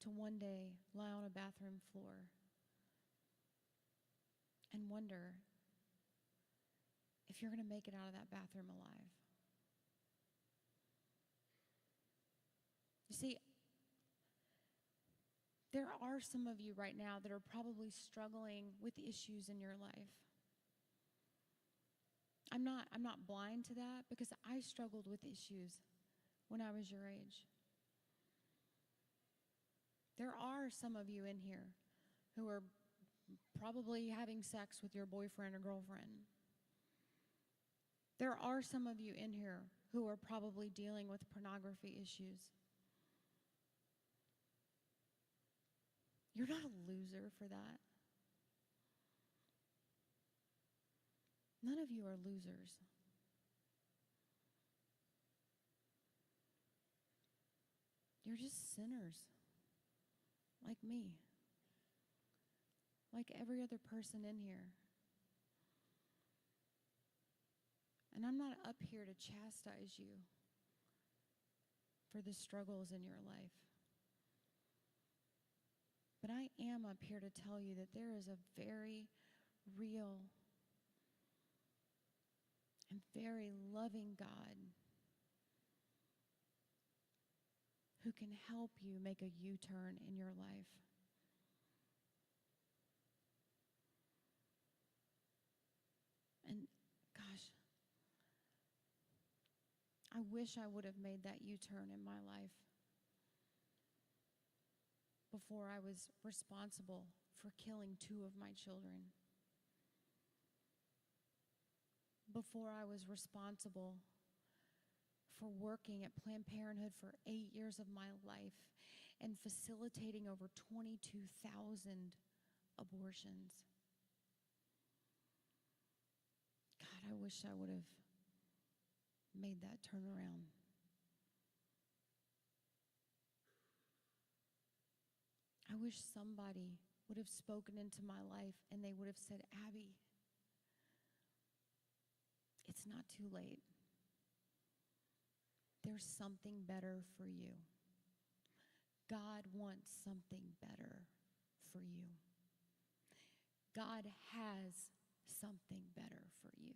[SPEAKER 23] to one day lie on a bathroom floor and wonder if you're going to make it out of that bathroom alive. You see, there are some of you right now that are probably struggling with issues in your life. I'm not blind to that because I struggled with issues when I was your age. There are some of you in here who are probably having sex with your boyfriend or girlfriend. There are some of you in here who are probably dealing with pornography issues. You're not a loser for that. None of you are losers. You're just sinners, like me, like every other person in here. And I'm not up here to chastise you for the struggles in your life. But I am up here to tell you that there is a very real and very loving God who can help you make a U-turn in your life. And gosh, I wish I would have made that U-turn in my life before I was responsible for killing 2 of my children. Before I was responsible for working at Planned Parenthood for 8 years of my life and facilitating over 22,000 abortions. God, I wish I would have made that turnaround. I wish somebody would have spoken into my life and they would have said, Abby, it's not too late. There's something better for you. God wants something better for you. God has something better for you.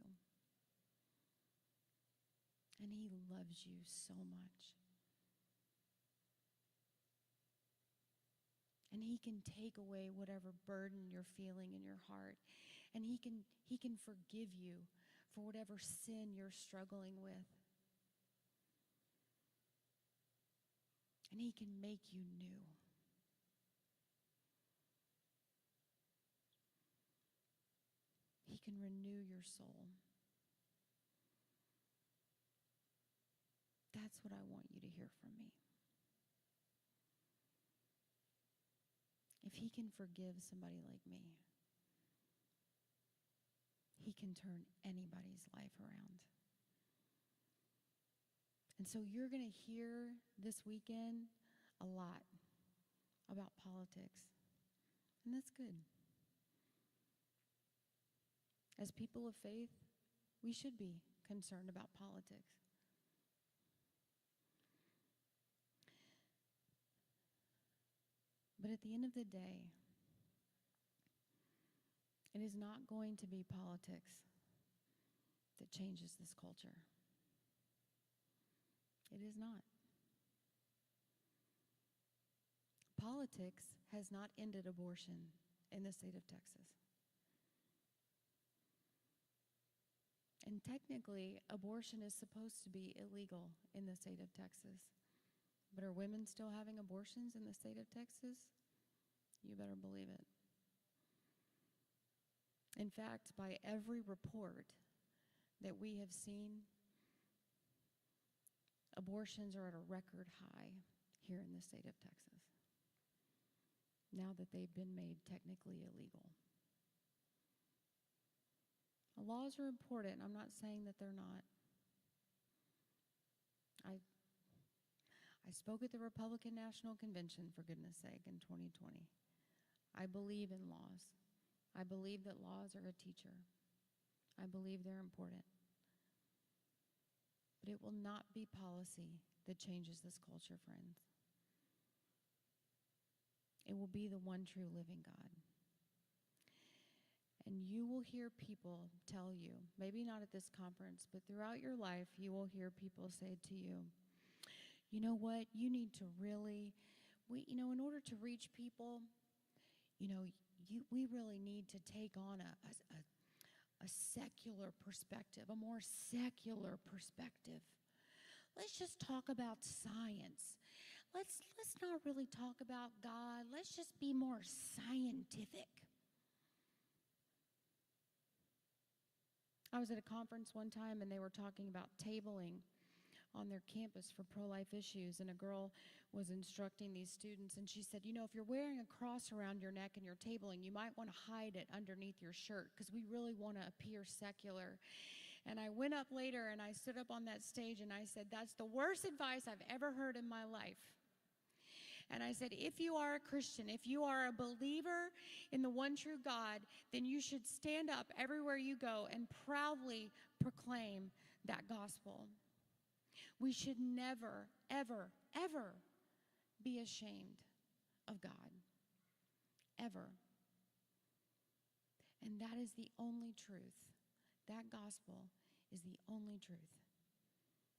[SPEAKER 23] And he loves you so much. And he can take away whatever burden you're feeling in your heart. And he can forgive you for whatever sin you're struggling with. And he can make you new. He can renew your soul. That's what I want you to hear from me. If he can forgive somebody like me, he can turn anybody's life around. And so you're going to hear this weekend a lot about politics. And that's good. As people of faith, we should be concerned about politics. But at the end of the day, it is not going to be politics that changes this culture. It is not. Politics has not ended abortion in the state of Texas. And technically, abortion is supposed to be illegal in the state of Texas. But are women still having abortions in the state of Texas? You better believe it. In fact, by every report that we have seen, abortions are at a record high here in the state of Texas, now that they've been made technically illegal. Laws are important. I'm not saying that they're not. I spoke at the Republican National Convention, for goodness sake, in 2020. I believe in laws. I believe that laws are a teacher. I believe they're important. But it will not be policy that changes this culture, friends. It will be the one true living God. And you will hear people tell you, maybe not at this conference, but throughout your life, you will hear people say to you, you know what, you need to really, in order to reach people, we really need to take on a secular perspective, a more secular perspective. Let's just talk about science. Let's not really talk about God. Let's just be more scientific. I was at a conference one time, and they were talking about tabling on their campus for pro-life issues, and a girl was instructing these students, and she said, if you're wearing a cross around your neck and you're tabling, you might want to hide it underneath your shirt because we really want to appear secular. And I went up later and I stood up on that stage and I said, that's the worst advice I've ever heard in my life. And I said, if you are a Christian, if you are a believer in the one true God, then you should stand up everywhere you go and proudly proclaim that gospel. We should never, ever, ever be ashamed of God. Ever. And that is the only truth. That gospel is the only truth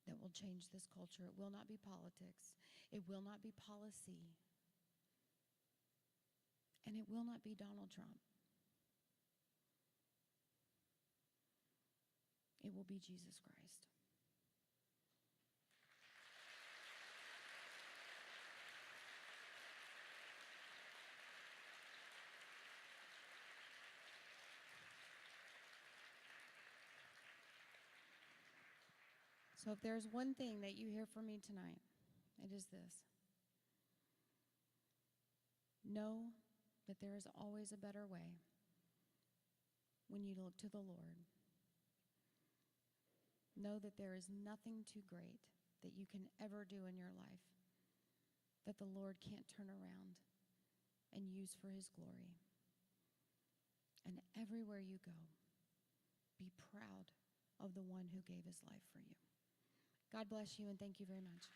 [SPEAKER 23] that will change this culture. It will not be politics. It will not be policy. And it will not be Donald Trump. It will be Jesus Christ. So if there's one thing that you hear from me tonight, it is this. Know that there is always a better way when you look to the Lord. Know that there is nothing too great that you can ever do in your life that the Lord can't turn around and use for his glory. And everywhere you go, be proud of the one who gave his life for you. God bless you, and thank you very much.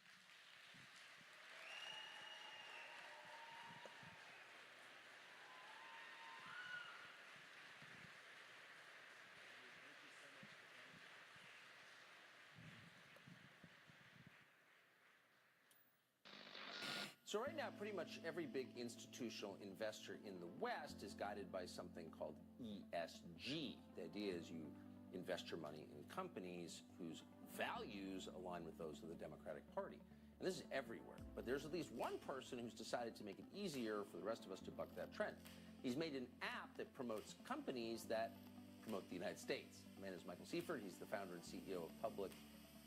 [SPEAKER 4] So right now, pretty much every big institutional investor in the West is guided by something called ESG. The idea is you invest your money in companies whose values align with those of the Democratic Party. And this is everywhere. But there's at least one person who's decided to make it easier for the rest of us to buck that trend. He's made an app that promotes companies that promote the United States. My name is Michael Seifert. He's the founder and CEO of Public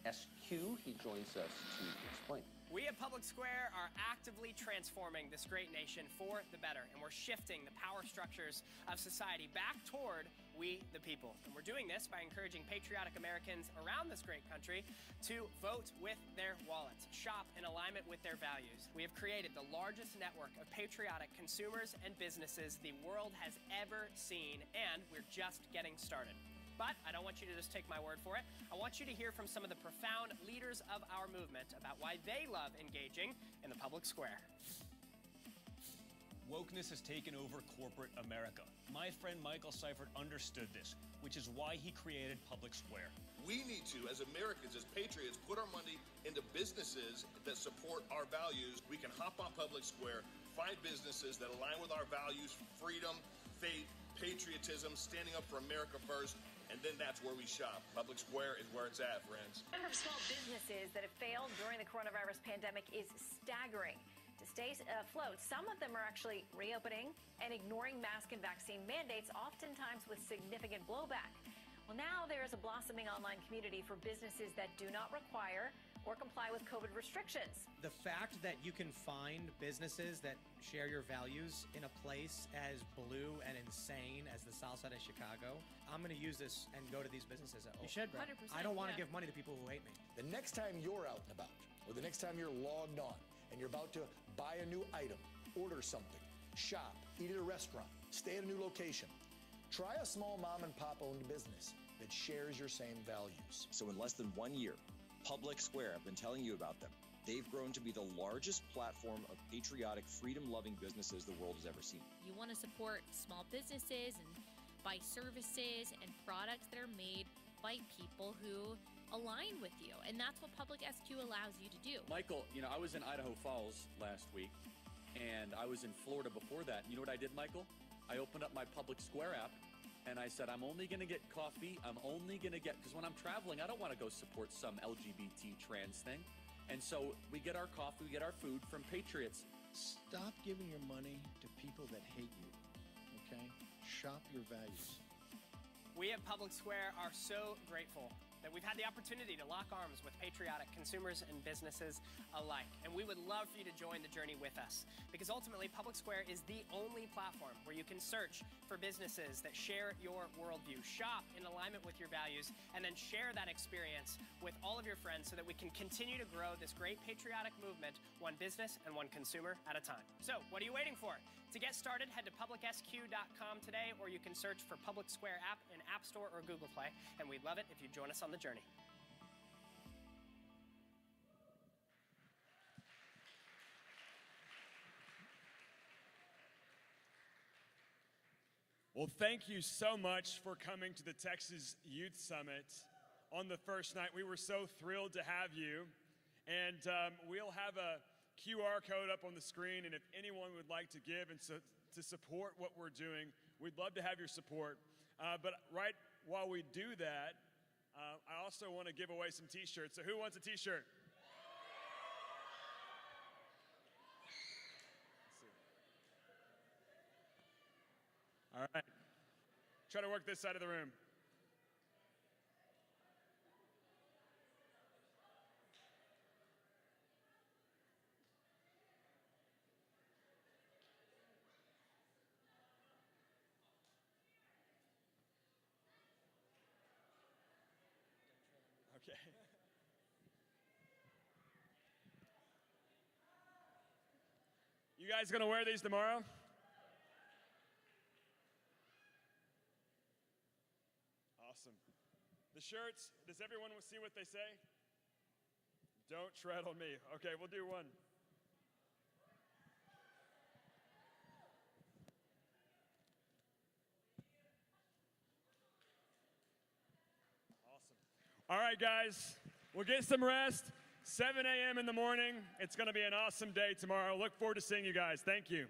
[SPEAKER 4] SQ. He joins us to explain.
[SPEAKER 5] We at Public Square are actively transforming this great nation for the better, and we're shifting the power structures of society back toward we, the people. And we're doing this by encouraging patriotic Americans around this great country to vote with their wallets, shop in alignment with their values. We have created the largest network of patriotic consumers and businesses the world has ever seen, and we're just getting started. But I don't want you to just take my word for it. I want you to hear from some of the profound leaders of our movement about why they love engaging in the public square.
[SPEAKER 17] Wokeness has taken over corporate America. My friend Michael Seifert understood this, which is why he created Public Square.
[SPEAKER 6] We need to, as Americans, as patriots, put our money into businesses that support our values. We can hop on Public Square, find businesses that align with our values, freedom, faith, patriotism, standing up for America first, and then that's where we shop. Public Square is where it's at, friends.
[SPEAKER 24] The number of small businesses that have failed during the coronavirus pandemic is staggering. To stay afloat, some of them are actually reopening and ignoring mask and vaccine mandates, oftentimes with significant blowback. Well, now there is a blossoming online community for businesses that do not require or comply with COVID restrictions.
[SPEAKER 25] The fact that you can find businesses that share your values in a place as blue and insane as the South Side of Chicago, I'm going to use this and go to these businesses.
[SPEAKER 26] You should, bro.
[SPEAKER 25] 100%. I don't want to give money to people who hate me.
[SPEAKER 16] The next time you're out and about, or the next time you're logged on and you're about to buy a new item, order something, shop, eat at a restaurant, stay at a new location, try a small mom and pop owned business that shares your same values.
[SPEAKER 27] So in less than 1 year, Public Square, I've been telling you about them. They've grown to be the largest platform of patriotic, freedom-loving businesses the world has ever seen.
[SPEAKER 28] You want to support small businesses and buy services and products that are made by people who align with you. And that's what Public SQ allows you to do.
[SPEAKER 3] Michael, I was in Idaho Falls last week, and I was in Florida before that. You know what I did, Michael? I opened up my Public Square app, and I said, I'm only going to get coffee. I'm only going to get, because when I'm traveling, I don't want to go support some LGBT trans thing. And so we get our coffee, we get our food from patriots.
[SPEAKER 29] Stop giving your money to people that hate you, okay? Shop your values.
[SPEAKER 5] We at Public Square are so grateful that we've had the opportunity to lock arms with patriotic consumers and businesses alike. And we would love for you to join the journey with us, because ultimately Public Square is the only platform where you can search for businesses that share your worldview, shop in alignment with your values, and then share that experience with all of your friends so that we can continue to grow this great patriotic movement, one business and one consumer at a time. So what are you waiting for? To get started, head to publicsq.com today, or you can search for Public Square app in App Store or Google Play, and we'd love it if you join us on the journey.
[SPEAKER 30] Well, thank you so much for coming to the Texas Youth Summit on the first night. We were so thrilled to have you, and we'll have a QR code up on the screen, and if anyone would like to give and to support what we're doing, we'd love to have your support. But right while we do that, I also want to give away some t-shirts. So who wants a t-shirt? All right. Try to work this side of the room. Okay. You guys gonna wear these tomorrow? Awesome. The shirts, does everyone see what they say? Don't tread on me. Okay, we'll do one. Awesome. All right, guys, we'll get some rest. 7 a.m. in the morning. It's going to be an awesome day tomorrow. Look forward to seeing you guys. Thank you.